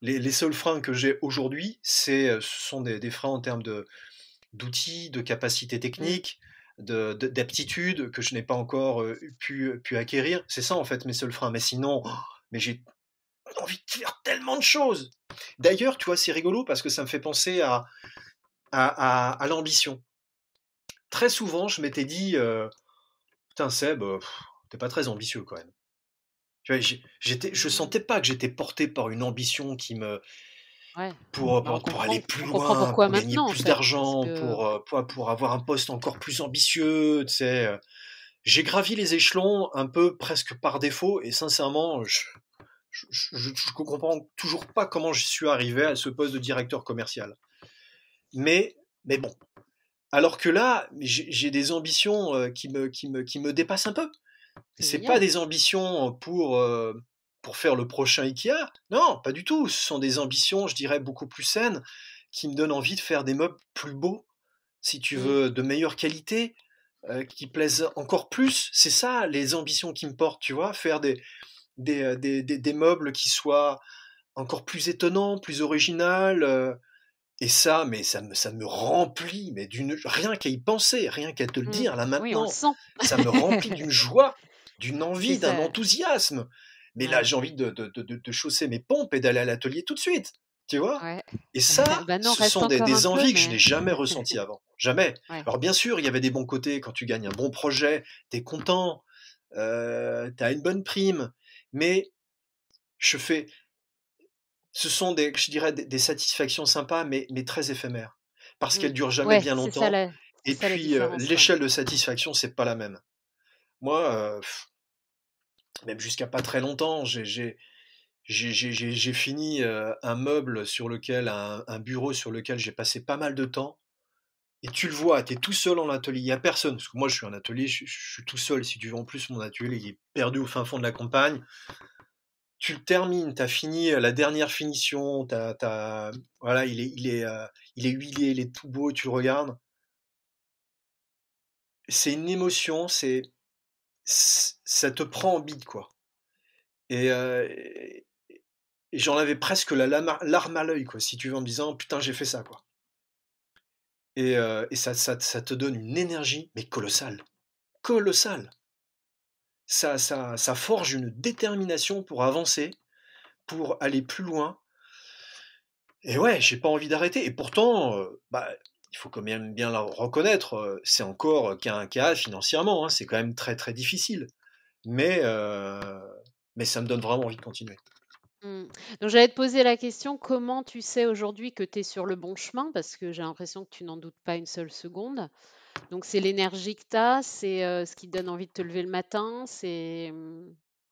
Les seuls freins que j'ai aujourd'hui, ce sont des freins en termes d'outils, de capacités Mmh. techniques, d'aptitudes que je n'ai pas encore pu acquérir. C'est ça en fait mes seuls freins. Mais sinon, mais j'ai envie de faire tellement de choses. D'ailleurs, tu vois, c'est rigolo parce que ça me fait penser à l'ambition. Très souvent, je m'étais dit, putain Seb, t'es pas très ambitieux quand même. Tu vois, je Mmh. sentais pas que j'étais porté par une ambition qui me, Ouais, pour, bah, pour, pour aller plus on comprend loin, pourquoi pour gagner maintenant en plus fait, parce d'argent, que pour avoir un poste encore plus ambitieux, tu sais. J'ai gravi les échelons un peu presque par défaut et sincèrement, je comprends toujours pas comment je suis arrivé à ce poste de directeur commercial. Mais Mais bon, alors que là, j'ai des ambitions qui me dépassent un peu. C'est C'est pas génial. des ambitions pour faire le prochain Ikea. Non, pas du tout. Ce sont des ambitions, je dirais, beaucoup plus saines, qui me donnent envie de faire des meubles plus beaux, si tu Mmh. veux, de meilleure qualité, qui plaisent encore plus. C'est ça les ambitions qui me portent, tu vois, faire des meubles qui soient encore plus étonnants, plus original. Et ça, mais ça me remplit, mais rien qu'à y penser, rien qu'à te le Mmh. dire là Oui, on le maintenant, sent. ça me remplit d'une joie, d'une C'est envie, d'un ça. enthousiasme. Mais là, Ouais, j'ai envie de chausser mes pompes et d'aller à l'atelier tout de suite, tu vois? ouais. Et ça, Bah, non, ce reste sont encore un des peu, envies que je mais n'ai jamais ressenties avant, jamais. ouais. Alors bien sûr, il y avait des bons côtés quand tu gagnes un bon projet, tu es content, tu as une bonne prime, mais je fais ce sont je dirais des satisfactions sympas, mais très éphémères. Parce Mmh. qu'elles durent jamais Ouais, bien longtemps. c'est Et ça la puis, différence, ouais. l'échelle de satisfaction, c'est pas la même. Moi, même jusqu'à pas très longtemps, j'ai fini un meuble sur lequel, un bureau sur lequel j'ai passé pas mal de temps. Et tu le vois, tu es tout seul en atelier, il y a personne. Parce que moi, je suis un atelier, je suis tout seul. Si tu veux, en plus, mon atelier, il est perdu au fin fond de la campagne. Tu le termines, tu as fini la dernière finition, voilà, il est huilé, il est tout beau, tu le regardes. C'est une émotion, ça te prend en bide, quoi. Et j'en avais presque la larme à l'œil, quoi, si tu veux, en me disant: «Putain, j'ai fait ça, quoi». Et ça te donne une énergie, mais colossale, colossale. Ça forge une détermination pour avancer, pour aller plus loin. Et ouais, j'ai pas envie d'arrêter. Et pourtant, bah, il faut quand même bien le reconnaître, c'est encore qu'un cas financièrement, hein, c'est quand même très, très difficile. Mais, heu, mais ça me donne vraiment envie de continuer. Mmh. Donc j'allais te poser la question, comment tu sais aujourd'hui que tu es sur le bon chemin? Parce que j'ai l'impression que tu n'en doutes pas une seule seconde. Donc c'est l'énergie que tu as, c'est, ce qui te donne envie de te lever le matin, c'est,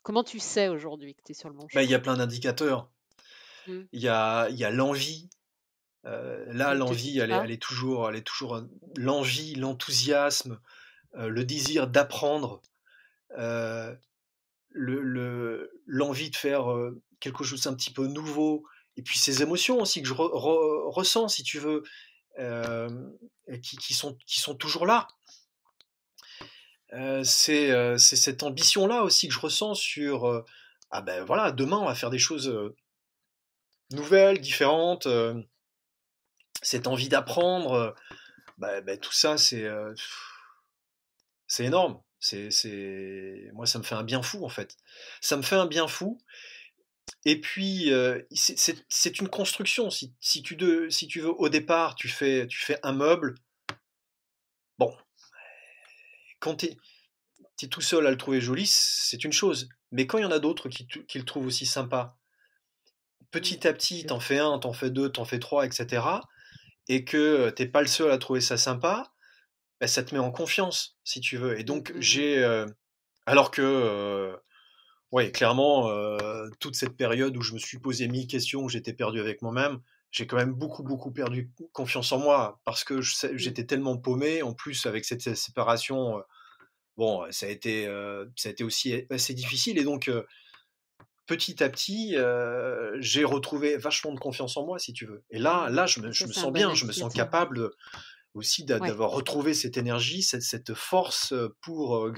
comment tu sais aujourd'hui que tu es sur le bon Bah, il y chemin? a plein d'indicateurs. Mmh. Il y a l'envie, là, Qui ne te l'envie, quitte pas? elle est toujours, l'envie, l'enthousiasme, le désir d'apprendre, heu, l'envie de faire, quelque chose d'un petit peu nouveau, et puis ces émotions aussi que je ressens, si tu veux, hem, et qui sont toujours là. C'est cette ambition-là aussi que je ressens sur, ah ben voilà, demain on va faire des choses, nouvelles, différentes, cette envie d'apprendre, tout ça c'est énorme. Moi ça me fait un bien fou en fait. Ça me fait un bien fou. Et puis, c'est une construction. Si tu veux, au départ, tu fais un meuble. Bon, quand tu es tout seul à le trouver joli, c'est une chose. Mais quand il y en a d'autres qui le trouvent aussi sympa, Mmh. petit à petit, Tu t'en fais un, t'en fais deux, t'en fais trois, et cetera, et que tu pas le seul à trouver ça sympa, bah, ça te met en confiance, si tu veux. Et mmh, donc mmh mh. alors que, ouais, clairement, toute cette période où je me suis posé 1000 questions, où j'étais perdu avec moi-même, j'ai quand même beaucoup, beaucoup perdu confiance en moi parce que Mmh. j'étais tellement paumé. En plus, avec cette séparation, bon, ça a été aussi assez difficile. Et donc, petit à petit, j'ai retrouvé vachement de confiance en moi, si tu veux. Et Mmh. là, Et je ça, me c'est un sens bon bien, je me sens indicateur. capable aussi Ouais. d'avoir retrouvé cette énergie, cette force, pour,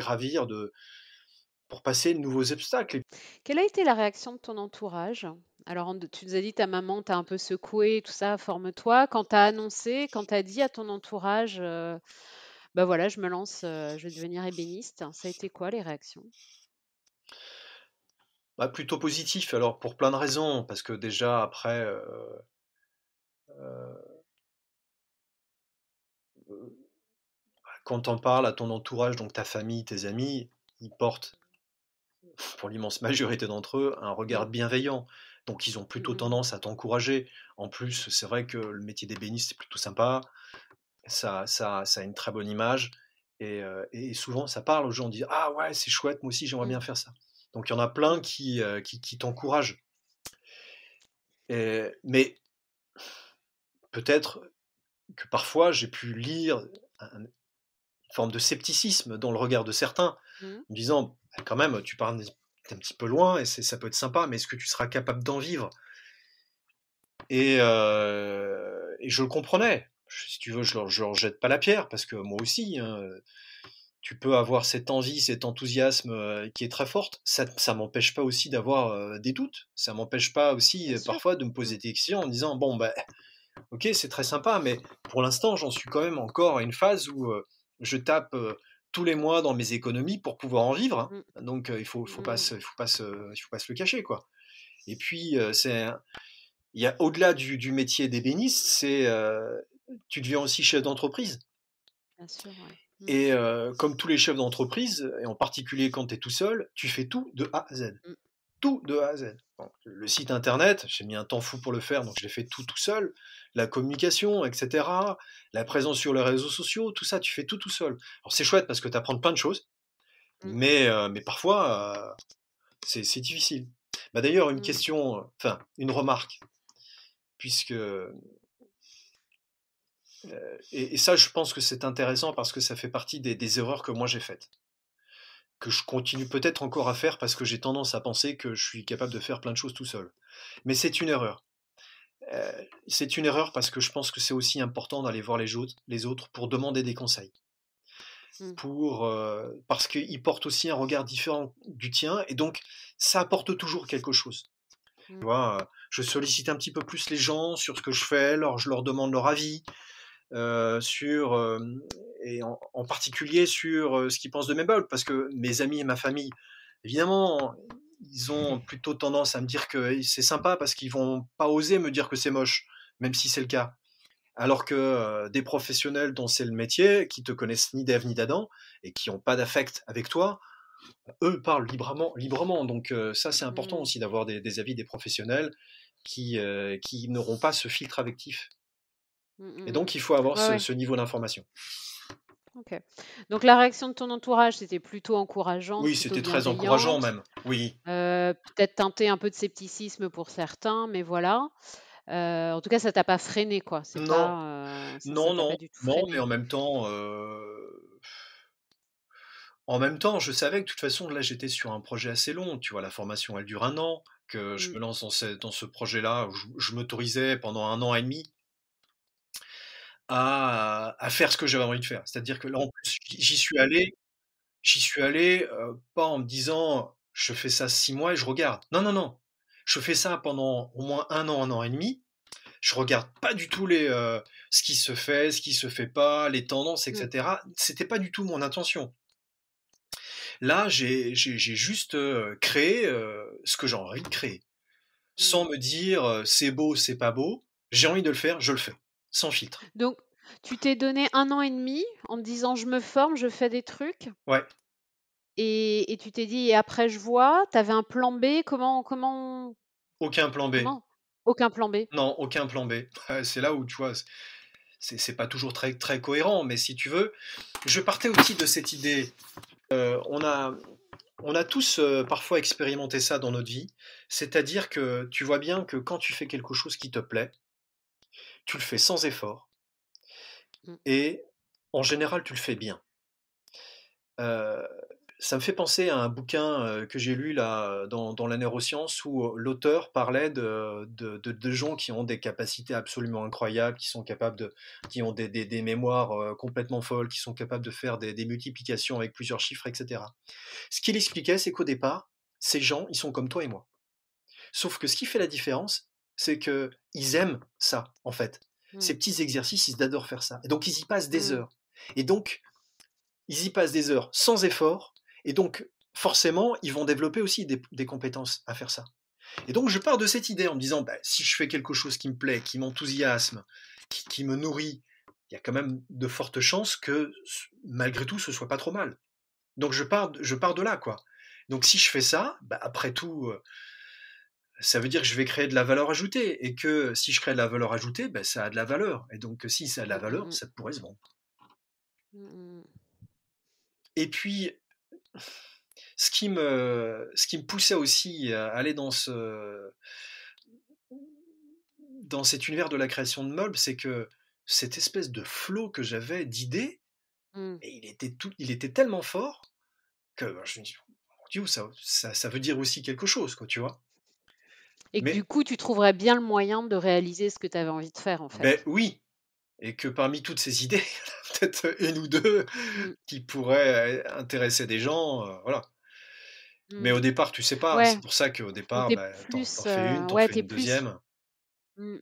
pour passer de nouveaux obstacles. Quelle a été la réaction de ton entourage? Alors, tu nous as dit ta maman t'a un peu secoué, tout ça, forme-toi. Quand tu as annoncé, quand tu as dit à ton entourage, bah voilà, je me lance, je vais devenir ébéniste, ça a été quoi les réactions? Bah, plutôt positif, alors pour plein de raisons, parce que déjà après, heu, quand tu en parles à ton entourage, donc ta famille, tes amis, ils portent, pour l'immense majorité d'entre eux, un regard Mmh. bienveillant. Donc ils ont Mmh plutôt mh. tendance à t'encourager. En plus, c'est vrai que le métier d'ébéniste, c'est plutôt sympa, ça a une très bonne image. Et souvent ça parle aux gens, on dit: «Ah ouais, c'est chouette, moi aussi j'aimerais Mmh. bien faire ça». Donc il y en a plein Mmh. qui t'encouragent. Mais peut-être que parfois j'ai pu lire une forme de scepticisme dans le regard de certains, Mmh. en me disant: «Bah, quand même, tu pars un petit peu loin et ça peut être sympa, mais est-ce que tu seras capable d'en vivre?» Et je le comprenais. Si tu veux, je leur jette pas la pierre parce que moi aussi, hein, tu peux avoir cette envie, cet enthousiasme, qui est très forte. Ça m'empêche pas aussi d'avoir, des doutes. Ça m'empêche pas aussi, Bien sûr. parfois de me Mmh. poser des questions en me disant: «Bon, bah, OK, c'est très sympa, mais pour l'instant, j'en suis quand même encore à une phase où, je tape, tous les mois dans mes économies pour pouvoir en vivre, hein. Mmh. Donc, Mmh. il faut pas se le cacher, quoi. Et puis, il y a au-delà du métier d'ébéniste, tu deviens aussi chef d'entreprise. Bien sûr, ouais. Mmh. Et comme tous les chefs d'entreprise, et en particulier quand tu es tout seul, tu fais tout de A à Z. Mmh. Tout de A à Z. Donc, le site internet, j'ai mis un temps fou pour le faire, donc je l'ai fait tout seul. La communication, etc. La présence sur les réseaux sociaux, tout ça, tu fais tout seul. Alors c'est chouette parce que tu apprends plein de choses, Mmh. mais parfois, c'est difficile. Bah, d'ailleurs, une Mmh. question, enfin, une remarque, puisque et ça, je pense que c'est intéressant parce que ça fait partie des erreurs que moi j'ai faites, que je continue peut-être encore à faire parce que j'ai tendance à penser que je suis capable de faire plein de choses tout seul. Mais c'est une erreur. C'est une erreur parce que je pense que c'est aussi important d'aller voir les autres pour demander des conseils. Mmh. Parce qu'ils portent aussi un regard différent du tien et donc ça apporte toujours quelque chose. Tu Mmh. vois, je sollicite un petit peu plus les gens sur ce que je fais, je leur demande leur avis, sur et en particulier sur ce qu'ils pensent de mes bulbes, parce que mes amis et ma famille, évidemment, ils ont plutôt tendance à me dire que c'est sympa parce qu'ils vont pas oser me dire que c'est moche, même si c'est le cas. Alors que des professionnels dont c'est le métier, qui te connaissent ni d'Ève ni d'Adam et qui n'ont pas d'affect avec toi, eux parlent librement. Donc ça, c'est important Mmh. aussi d'avoir des avis des professionnels qui n'auront pas ce filtre affectif. Mmh. Et Mmh. donc, il faut avoir Ouais, ouais. ce niveau d'information. OK. Donc la réaction de ton entourage, c'était plutôt encourageante, Oui, plutôt c'était très encourageant bienveillante, même. Oui. peut-être teintée un peu de scepticisme pour certains, mais voilà. En tout cas, ça t'a pas freiné, quoi. C'est Non, pas, ça non, t'a non, pas du tout non, mais freiné? en même temps, je savais que de toute façon, là, j'étais sur un projet assez long. Tu vois, la formation, elle dure un an, que je Mmh. me lance dans ce projet-là, où je m'autorisais pendant un an et demi à faire ce que j'avais envie de faire. C'est-à-dire que là, en plus, j'y suis allé, pas en me disant: «Je fais ça 6 mois et je regarde». Non, non, non. Je fais ça pendant au moins un an et demi. Je regarde pas du tout ce qui se fait, ce qui se fait pas, les tendances, et Mmh. cetera. C'était pas du tout mon intention. Là, j'ai juste, créé, ce que j'ai envie de créer, Mmh. sans me dire, «C'est beau, c'est pas beau». J'ai envie de le faire, je le fais, sans filtre. Donc tu t'es donné un an et demi en te disant: «Je me forme, je fais des trucs» Ouais, et tu t'es dit: «Et après je vois». Tu avais un plan B? aucun plan B. Comment? Aucun plan B? Non, aucun plan B. C'est là où, tu vois, c'est pas toujours très cohérent, mais si tu veux, je partais aussi de cette idée, heu, on a on a tous, parfois expérimenté ça dans notre vie, c'est-à-dire que tu vois bien que quand tu fais quelque chose qui te plaît, tu le fais sans effort Mmh. et en général, tu le fais bien. Heu, Ça me fait penser à un bouquin, que j'ai lu là, dans la neuroscience où, l'auteur parlait de gens qui ont des capacités absolument incroyables, qui ont des mémoires, complètement folles, qui sont capables de faire des multiplications avec plusieurs chiffres, et cetera. Ce qu'il expliquait, c'est qu'au départ, ces gens, ils sont comme toi et moi. Sauf que ce qui fait la différence, c'est qu'ils aiment ça, en fait. Mmh. Ces petits exercices, ils adorent faire ça. Et donc, ils y passent des Mmh. heures. Et donc, ils y passent des heures sans effort. Et donc, forcément, ils vont développer aussi des compétences à faire ça. Et donc, je pars de cette idée en me disant, bah, si je fais quelque chose qui me plaît, qui m'enthousiasme, qui me nourrit, il y a quand même de fortes chances que, malgré tout, ce soit pas trop mal. Donc, je pars de là, quoi. Donc, si je fais ça, bah, après tout, ça veut dire que je vais créer de la valeur ajoutée et que si je crée de la valeur ajoutée, ben, ça a de la valeur et donc si ça a de la Mmh. Mmh valeur, mh. ça pourrait se vendre. Mmh mh. Et puis ce qui me poussait aussi à aller dans cet univers de la création de meubles, c'est que cette espèce de flot que j'avais d'idées, Mmh. et il était tellement fort que je me dis: «Mon Dieu, ça veut dire aussi quelque chose, quoi», tu vois? Et que du Mais coup, tu trouverais bien le moyen de réaliser ce que tu avais envie de faire, en beh, fait? oui, et que parmi toutes ces idées, il y en a peut-être 1 ou 2 Mmh. qui pourraient, intéresser des gens, voilà. Mais Mmh. au départ, tu sais pas. Ouais, C'est pour ça qu'au donc départ, tu es bah, tu plus, fais une, t'en ouais, fais tu es une plus deuxième.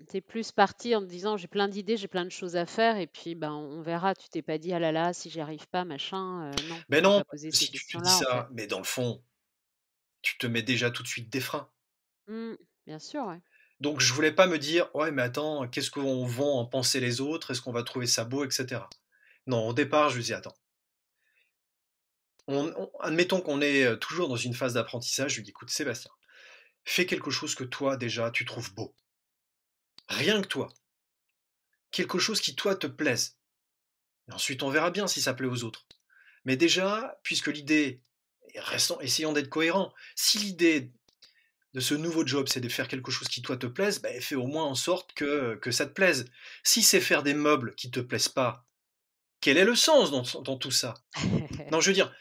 tu plus partie en te disant: «J'ai plein d'idées, j'ai plein de choses à faire et puis, ben, on verra». Tu t'es pas dit: «Ah là là, si j'y arrive pas, machin», non, Mais tu t'es non, pas parce posé que ces si tu te dis questions-là, en fait? ça, mais dans le fond, tu te mets déjà tout de suite des freins. Mmh. Bien sûr, ouais. Donc je voulais pas me dire: «Ouais, mais attends, qu'est-ce qu'on vont en penser les autres? Est-ce qu'on va trouver ça beau?» et cetera. Non, au départ, je me dis: «Attends, admettons qu'on est, toujours dans une phase d'apprentissage», je lui dis: «Écoute Sébastien, fais quelque chose que toi déjà tu trouves beau. Rien que toi. Quelque chose qui toi te plaise. Et ensuite on verra bien si ça plaît aux autres. Mais déjà, puisque l'idée, et essayons d'être cohérents. Si l'idée de ce nouveau job, c'est de faire quelque chose qui toi te plaise, bah, fais au moins en sorte que ça te plaise. Si c'est faire des meubles qui te plaisent pas, quel est le sens dans tout ça? Non, je veux dire,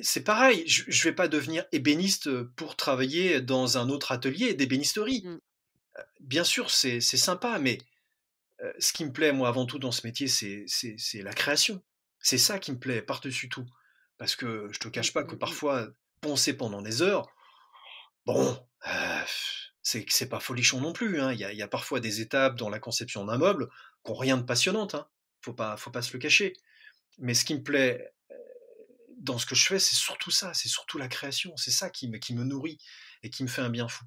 c'est pareil, je vais pas devenir ébéniste pour travailler dans un autre atelier d'ébénisterie. Mmh. Bien sûr, c'est sympa, mais ce qui me plaît, moi, avant tout dans ce métier, c'est la création. C'est ça qui me plaît par-dessus tout. Parce que je te Mmh, cache pas que mmh mh. parfois, penser pendant des heures, bon, c'est pas folichon non plus, hein. Il y a parfois des étapes dans la conception d'un meuble qui ont rien de passionnante, hein. Faut pas se le cacher. Mais ce qui me plaît, dans ce que je fais, c'est surtout ça, c'est surtout la création. C'est ça qui me nourrit et qui me fait un bien fou.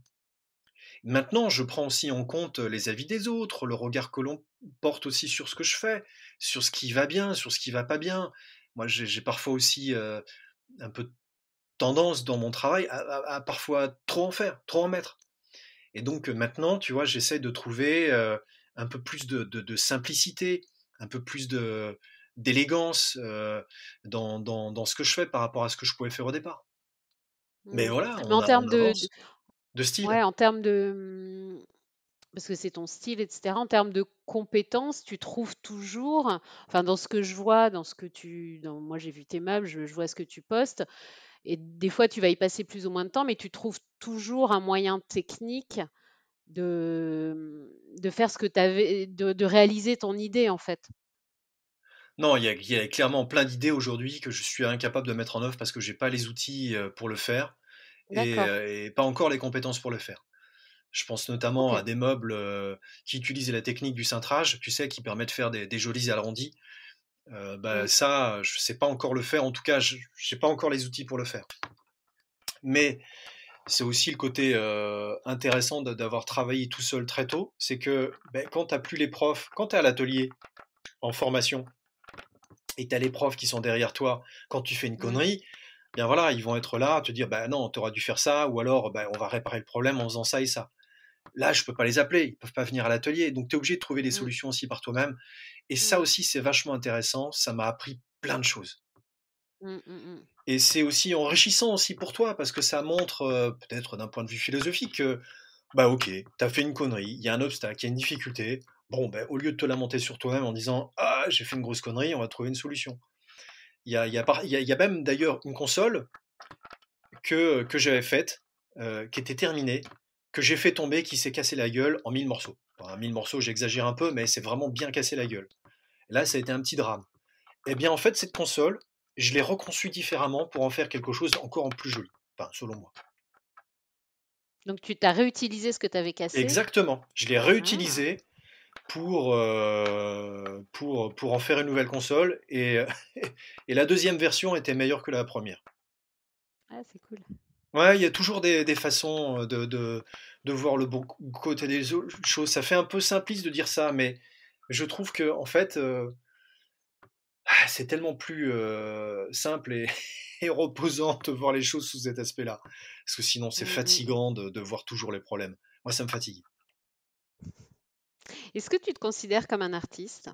Maintenant, je prends aussi en compte les avis des autres, le regard que l'on porte aussi sur ce que je fais, sur ce qui va bien, sur ce qui va pas bien. Moi, j'ai parfois aussi, un peu tendance dans mon travail à parfois trop en faire, trop en mettre. Et donc, maintenant, tu vois, j'essaie de trouver, un peu plus de simplicité, un peu plus d'élégance, dans ce que je fais par rapport à ce que je pouvais faire au départ. Mais Mmh. voilà, Mais en termes on avance de style. ouais, en termes de, parce que c'est ton style et cetera, en termes de compétences, tu trouves toujours, enfin, dans ce que je vois, dans ce que tu dans moi, j'ai vu tes meubles, je vois ce que tu postes et des fois, tu vas y passer plus ou moins de temps, mais tu trouves toujours un moyen technique de faire ce que tu avais de réaliser ton idée, en fait? Non, il y a clairement plein d'idées aujourd'hui que je suis incapable de mettre en œuvre parce que j'ai pas les outils, pour le faire, D'accord, et pas encore les compétences pour le faire. Je pense notamment OK. à des meubles, qui utilisent la technique du cintrage, tu sais, qui permet de faire des jolis arrondis. Bah, Mmh. ça, je sais pas encore le faire. En tout cas, je j'ai pas encore les outils pour le faire. Mais c'est aussi le côté, intéressant d'avoir travaillé tout seul très tôt. C'est que, beh, quand tu plus les profs, quand tu es à l'atelier en formation et tu as les profs qui sont derrière toi quand tu fais une Mmh. connerie, bien voilà, ils vont être là à te dire: «Bah non, tu aurais dû faire ça», ou alors: «Bah, on va réparer le problème en faisant ça et ça». Là, je peux pas les appeler, ils peuvent pas venir à l'atelier, donc tu es obligé de trouver des Mmh. solutions aussi par toi-même, et ça Mmh. aussi, c'est vachement intéressant, ça m'a appris plein de choses. Mmh, mmh mh. Et c'est aussi enrichissant aussi pour toi parce que ça montre, peut-être d'un point de vue philosophique, que, bah, OK, tu as fait une connerie, il y a un obstacle, il y a une difficulté. Bon, ben, au lieu de te lamenter sur toi-même en disant: «Ah, j'ai fait une grosse connerie», on va trouver une solution. Il y a même d'ailleurs une console que j'avais faite, qui était terminée, que j'ai fait tomber, qui s'est cassé la gueule en 1000 morceaux. Enfin 1000 morceaux, j'exagère un peu, mais c'est vraiment bien cassé la gueule. Là, ça a été un petit drame. Eh bien, en fait, cette console, je l'ai reconçue différemment pour en faire quelque chose encore en plus joli. Enfin, selon moi. Donc tu as réutilisé ce que tu avais cassé? Exactement. Je l'ai Ah! réutilisé pour en faire une nouvelle console, et la deuxième version était meilleure que la première. Ah, c'est cool. Ouais, il y a toujours des façons de voir le bon côté des choses. Ça fait un peu simpliste de dire ça, mais je trouve que en fait, c'est tellement plus simple et, et reposant de voir les choses sous cet aspect-là. Parce que sinon, c'est Mmh, mmh mh. fatigant de voir toujours les problèmes. Moi, ça me fatigue. Est-ce que tu te considères comme un artiste?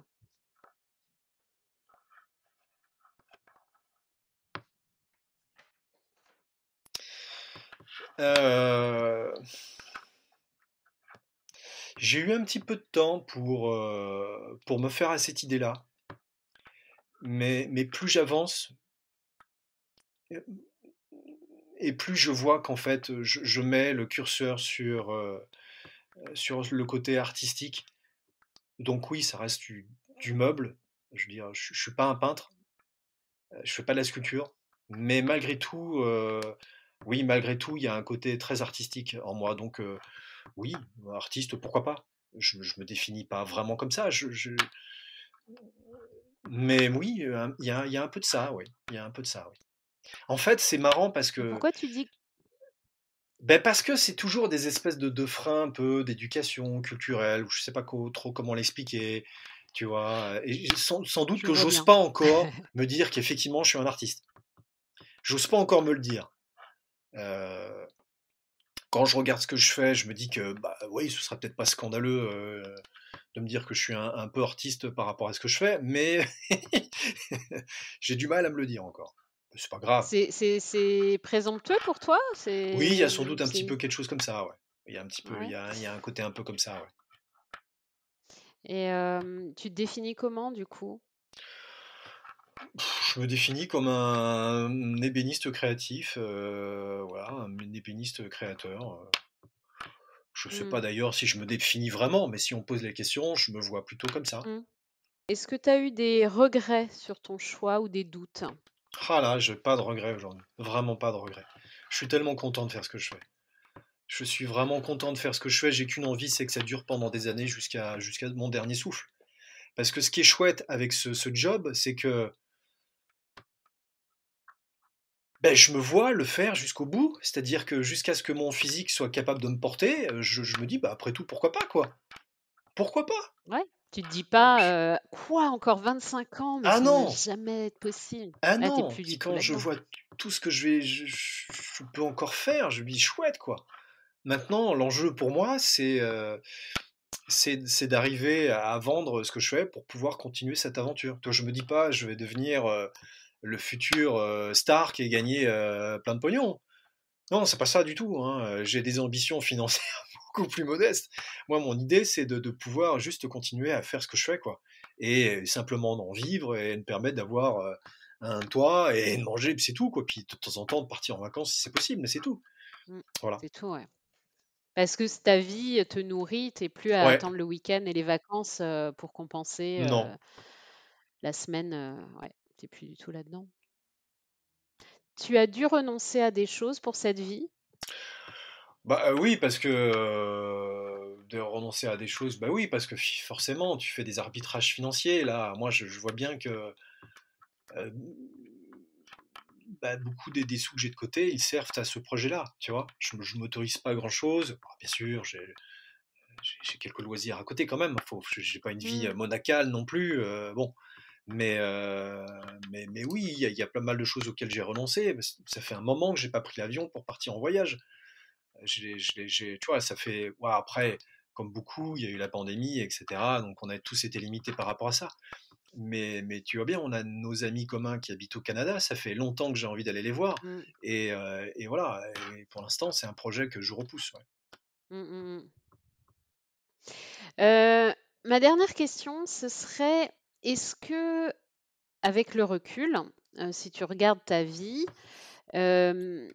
Euh, J'ai eu un petit peu de temps pour me faire à cette idée-là, mais plus j'avance, heu, et plus je vois qu'en fait, je mets le curseur sur le côté artistique. Donc oui, ça reste du meuble. Je veux dire, je suis pas un peintre, je fais pas de la sculpture, mais malgré tout, oui, malgré tout, il y a un côté très artistique en moi. Donc oui, artiste, pourquoi pas? Je me définis pas vraiment comme ça, mais oui, il y a un peu de ça, oui. Il y a un peu de ça, oui. En fait, c'est marrant parce Et que pourquoi tu dis parce que c'est toujours des espèces de freins un peu d'éducation culturelle, ou je sais pas trop comment l'expliquer, tu vois? Et sans doute je que vois j'ose bien. pas encore me dire qu'effectivement je suis un artiste. J'ose pas encore me le dire. Heu, Quand je regarde ce que je fais, je me dis que, bah, oui, ce serait peut-être pas scandaleux, de me dire que je suis un peu artiste par rapport à ce que je fais, mais j'ai du mal à me le dire encore. C'est pas grave. C'est présomptueux pour toi? Oui, il y a sans doute un C'est petit peu une quelque chose comme ça, ouais. Il y a un petit peu, ouais il y a un côté un peu comme ça, ouais. et tu te définis comment du coup? Je me définis comme un ébéniste créatif, voilà, un ébéniste créateur. Je sais Mmh. pas d'ailleurs si je me définis vraiment, mais si on pose les questions, je me vois plutôt comme ça. Mmh. Est-ce que tu as eu des regrets sur ton choix ou des doutes? Ah là, j'ai pas de regrets aujourd'hui, vraiment pas de regrets. Je suis tellement content de faire ce que je fais. Je suis vraiment content de faire ce que je fais. J'ai qu'une envie, c'est que ça dure pendant des années jusqu'à mon dernier souffle. Parce que ce qui est chouette avec ce job, c'est que ben, je me vois le faire jusqu'au bout. C'est-à-dire que jusqu'à ce que mon physique soit capable de me porter, je me dis, bah, après tout, pourquoi pas, quoi? Pourquoi pas? Ouais. Tu te dis Je- pas, «Quoi encore 25 ans? Mais Ah ça ne va non! jamais être possible». Ah Là, tu es non! plus Puis du tout quand je là-dedans. vois tout ce que je peux encore faire, je me dis, chouette, quoi. Maintenant, l'enjeu pour moi, c'est d'arriver à vendre ce que je fais pour pouvoir continuer cette aventure. Toi, je me dis pas, je vais devenir le futur star qui est gagné plein de pognon. Non, c'est pas ça du tout, hein. J'ai des ambitions financières beaucoup plus modestes. Moi, mon idée, c'est de pouvoir juste continuer à faire ce que je fais, quoi. Et simplement d'en vivre et de me permettre d'avoir un toit et de manger, puis c'est tout, quoi. Puis de temps en temps, de partir en vacances si c'est possible, mais c'est tout. Mmh. Voilà. C'est tout, ouais. Parce que ta vie te nourrit, tu es plus à Ouais, attendre le week-end et les vacances, pour compenser, non. la semaine, ouais, tu es plus du tout là-dedans. Tu as dû renoncer à des choses pour cette vie? Bah oui, parce que de renoncer à des choses, bah oui, parce que forcément, tu fais des arbitrages financiers. Là, moi, je vois bien que euh, bah, beaucoup des sous que j'ai de côté, ils servent à ce projet-là, tu vois. Je m'autorise pas grand-chose. Bon, bien sûr, j'ai quelques loisirs à côté quand même. J'ai pas une vie Mmh. monacale non plus. Bon, mais, mais oui, il y a pas mal de choses auxquelles j'ai renoncé. Ça fait un moment que j'ai pas pris l'avion pour partir en voyage. Tu vois, ça fait. Ouais, après, comme beaucoup, il y a eu la pandémie, etc. Donc on a tous été limités par rapport à ça. Mais tu vois bien, on a nos amis communs qui habitent au Canada. Ça fait longtemps que j'ai envie d'aller les voir. Mmh. Et voilà. Et pour l'instant, c'est un projet que je repousse. Ouais. Mmh, mmh mh. Ma dernière question, ce serait, est-ce que, avec le recul, si tu regardes ta vie, hem,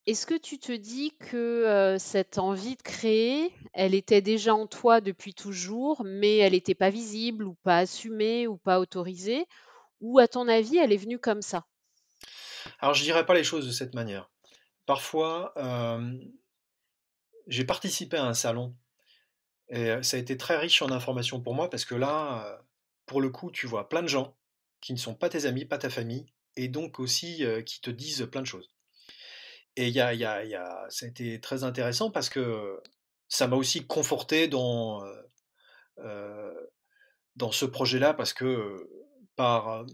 est-ce que tu te dis que, cette envie de créer, elle était déjà en toi depuis toujours, mais elle n'était pas visible ou pas assumée ou pas autorisée? Ou à ton avis, elle est venue comme ça? Alors, je dirais pas les choses de cette manière. Parfois, j'ai participé à un salon et ça a été très riche en informations pour moi parce que là, pour le coup, tu vois plein de gens qui ne sont pas tes amis, pas ta famille, et donc aussi qui te disent plein de choses. Et ça a été très intéressant parce que ça m'a aussi conforté heu, dans ce projet-là parce que par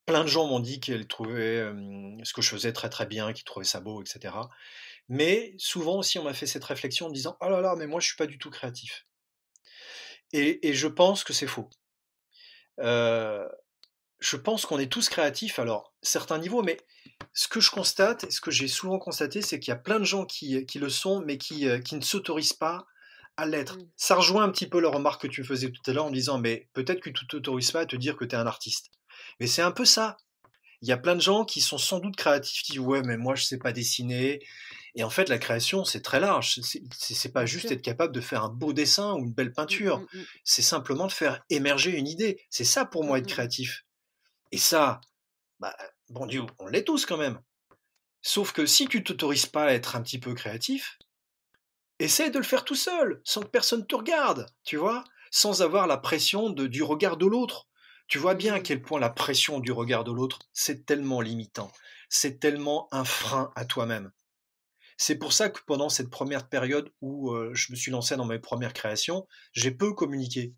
plein de gens m'ont dit qu'elles trouvaient ce que je faisais très très bien, qu'ils trouvaient ça beau, etc. Mais souvent aussi, on m'a fait cette réflexion en me disant: «Oh là là, mais moi je suis pas du tout créatif». Et je pense que c'est faux. Heu, je pense qu'on est tous créatifs, alors certains niveaux, mais ce que je constate et ce que j'ai souvent constaté, c'est qu'il y a plein de gens qui le sont, mais qui ne s'autorisent pas à l'être. Mmh. Ça rejoint un petit peu la remarque que tu faisais tout à l'heure en disant, mais peut-être que tu t'autorises pas à te dire que tu es un artiste. Mais c'est un peu ça. Il y a plein de gens qui sont sans doute créatifs, qui disent ouais, mais moi je sais pas dessiner. Et en fait, la création, c'est très large. C'est pas Bien juste sûr. être capable de faire un beau dessin ou une belle Mmh, peinture. mmh, mmh. C'est simplement de faire émerger une idée. C'est ça pour Mmh, moi être mmh, mmh. créatif. Et ça, bah, bon Dieu, on l'est tous quand même. Sauf que si tu t'autorises pas à être un petit peu créatif, essaie de le faire tout seul, sans que personne te regarde, tu vois, sans avoir la pression du regard de l'autre. Tu vois bien à Mmh. quel point la pression du regard de l'autre, c'est tellement limitant, c'est tellement un frein à toi-même. C'est pour ça que pendant cette première période où je me suis lancé dans mes premières créations, j'ai peu communiqué.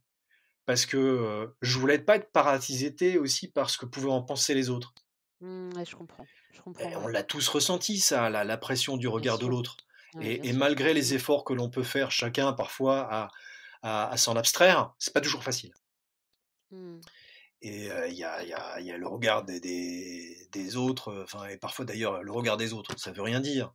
Parce que je voulais pas être parasité aussi par ce que pouvaient en penser les autres. Mmh, ouais, je comprends. Je comprends, Et on ouais. l'a tous ressenti, ça, la pression du Bien regard de sûr. l'autre. Ouais, bien Et sûr. malgré les Mmh. efforts que l'on peut faire chacun parfois à s'en abstraire, c'est pas toujours facile. Mmh. Et il y a le regard des autres, enfin, et parfois d'ailleurs le regard des autres, ça veut rien dire.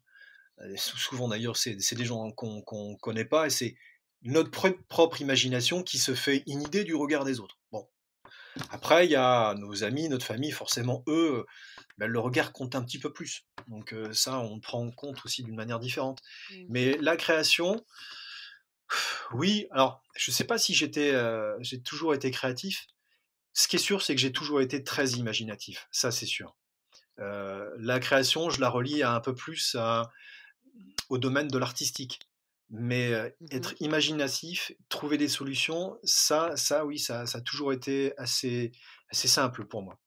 Souvent d'ailleurs, c'est des gens qu'on connaît pas, et c'est notre propre imagination qui se fait une idée du regard des autres. Bon. Après, il y a nos amis, notre famille, forcément, eux, ben, le regard compte un petit peu plus. Donc ça, on prend en compte aussi d'une manière différente. Mmh. Mais la création, oui, alors je sais pas si j'ai toujours été créatif. Ce qui est sûr, c'est que j'ai toujours été très imaginatif. Ça, c'est sûr. La création, je la relie à un peu plus au domaine de l'artistique. Mais Mmh. être imaginatif, trouver des solutions, ça oui, ça a toujours été assez simple pour moi.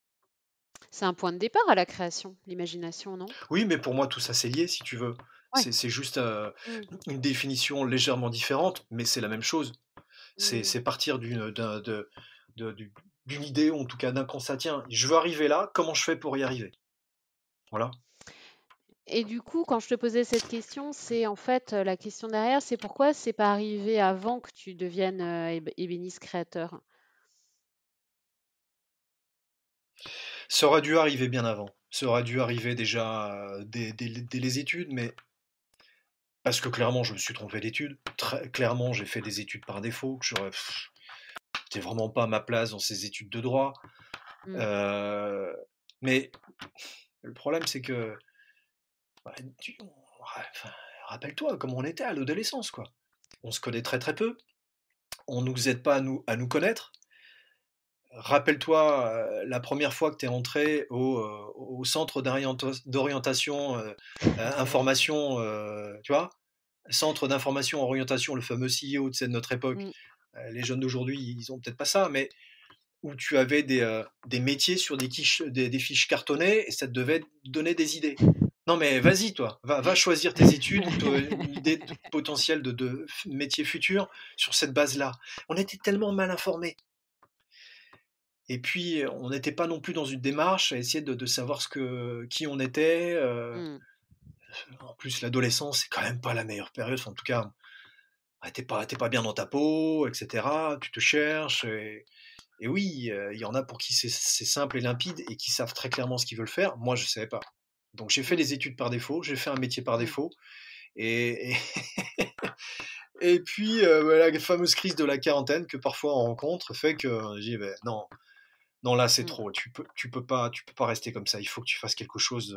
C'est un point de départ à la création, l'imagination, non? Oui, mais pour moi, tout ça, c'est lié, si tu veux. Ouais. C'est juste Mmh. une définition légèrement différente, mais c'est la même chose. Mmh. C'est partir d'une idée, ou en tout cas d'un constat. Tiens, je veux arriver là, comment je fais pour y arriver? Voilà. Et du coup, quand je te posais cette question, c'est en fait, la question derrière, c'est pourquoi c'est pas arrivé avant que tu deviennes, ébéniste créateur? Ça aurait dû arriver bien avant. Ça aurait dû arriver déjà dès les études, mais parce que clairement, je me suis trompé d'études. Très clairement, j'ai fait des études par défaut, que j'étais vraiment pas à ma place dans ces études de droit. Mmh. Euh, mais le problème, c'est que bah, enfin, rappelle-toi comment on était à l'adolescence, quoi. On se connaît très très peu. On nous aide pas à nous connaître. Rappelle-toi la première fois que tu es entré au centre d'orientation, information, tu vois? Centre d'information orientation, le fameux CIO, tu sais, de notre époque. Mmh. Les jeunes d'aujourd'hui, ils ont peut-être pas ça, mais où tu avais des métiers sur des fiches cartonnées, et ça te devait donner des idées. Non mais vas-y toi, va choisir tes études ou une idée potentielle de métier futur sur cette base-là. On était tellement mal informés. Et puis, on n'était pas non plus dans une démarche à essayer de savoir qui on était. Mmh. En plus, l'adolescence, c'est quand même pas la meilleure période. Enfin, en tout cas, t'es pas bien dans ta peau, etc. Tu te cherches. Et oui, il y en a pour qui c'est simple et limpide et qui savent très clairement ce qu'ils veulent faire. Moi, je ne savais pas. Donc, j'ai fait Mmh. des études par défaut, j'ai fait un métier par Mmh. défaut. Et, et, et puis, la fameuse crise de la quarantaine que parfois on rencontre fait que j'ai dit, ben, non, non, là, c'est Mmh. trop. Tu peux pas rester comme ça. Il faut que tu fasses quelque chose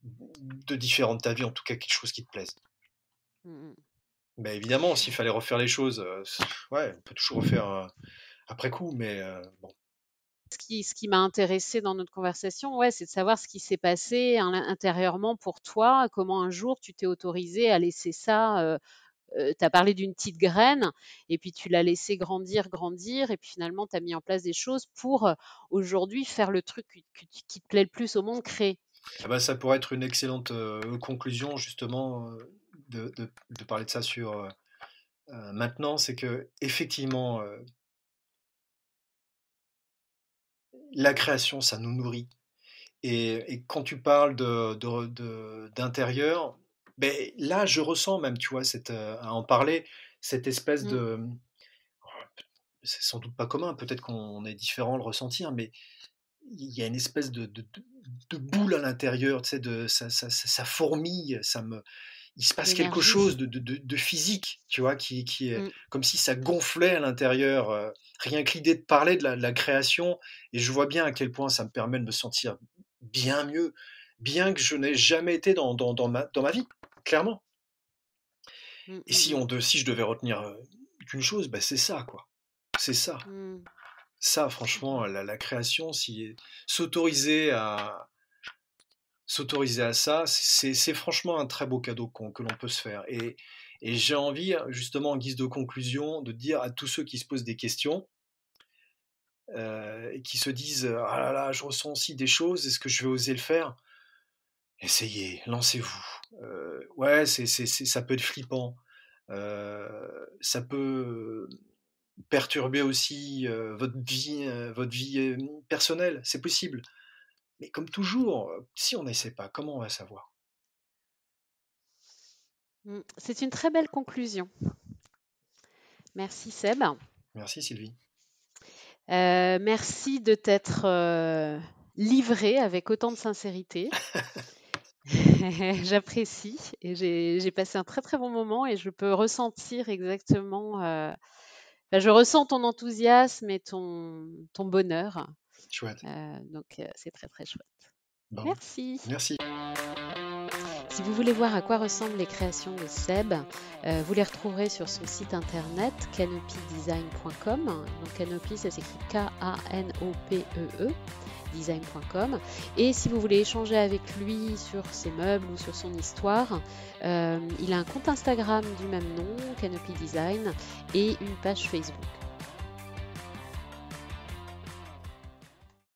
de différent de ta vie, en tout cas quelque chose qui te plaise. Mmh mh. Mais évidemment, s'il fallait refaire les choses, ouais, on peut toujours refaire après coup, mais bon. Ce qui m'a intéressée dans notre conversation, ouais, c'est de savoir ce qui s'est passé intérieurement pour toi. Comment un jour tu t'es autorisé à laisser ça, tu as parlé d'une petite graine et puis tu l'as laissé grandir, grandir et puis finalement tu as mis en place des choses pour, aujourd'hui faire le truc qui te plaît le plus au monde, créer. Ah bah, ça pourrait être une excellente conclusion, justement, de parler de ça sur maintenant, c'est que effectivement, la création, ça nous nourrit. Et quand tu parles d'intérieur, ben là, je ressens même, tu vois, à en parler, cette espèce Mmh. c'est sans doute pas commun, peut-être qu'on est différent à le ressentir, mais il y a une espèce de boule à l'intérieur, tu sais, ça fourmille, il se passe quelque L'énergie. chose de physique, tu vois, qui est Mm, comme si ça gonflait à l'intérieur. Rien que l'idée de parler de la création, et je vois bien à quel point ça me permet de me sentir bien mieux, bien que je n'ai jamais été dans ma vie, clairement. mm, Et mm, si je devais retenir qu'une chose, bah, c'est ça, quoi. C'est ça. mm, Ça, franchement, la création, s'autoriser à, s'autoriser à ça, c'est franchement un très beau cadeau que l'on peut se faire. Et j'ai envie, justement, en guise de conclusion, de dire à tous ceux qui se posent des questions et qui se disent ah là là, je ressens aussi des choses, est-ce que je vais oser le faire? Essayez, lancez-vous. Ouais, ça peut être flippant, ça peut perturber aussi votre vie personnelle, c'est possible. Mais comme toujours, si on n'essaie pas, comment on va savoir? mm. C'est une très belle conclusion. Merci Seb. Merci Sylvie. Merci de t'être livré avec autant de sincérité. J'apprécie et j'ai passé un très très bon moment et je peux ressentir exactement, je ressens ton enthousiasme et ton bonheur. Chouette. Donc c'est très très chouette. Bon, Merci. merci. Si vous voulez voir à quoi ressemblent les créations de Seb, vous les retrouverez sur son site internet canopydesign.com. Donc Canopy, ça s'écrit K-A-N-O-P-E-E, design.com. Et si vous voulez échanger avec lui sur ses meubles ou sur son histoire, il a un compte Instagram du même nom, Canopy Design, et une page Facebook.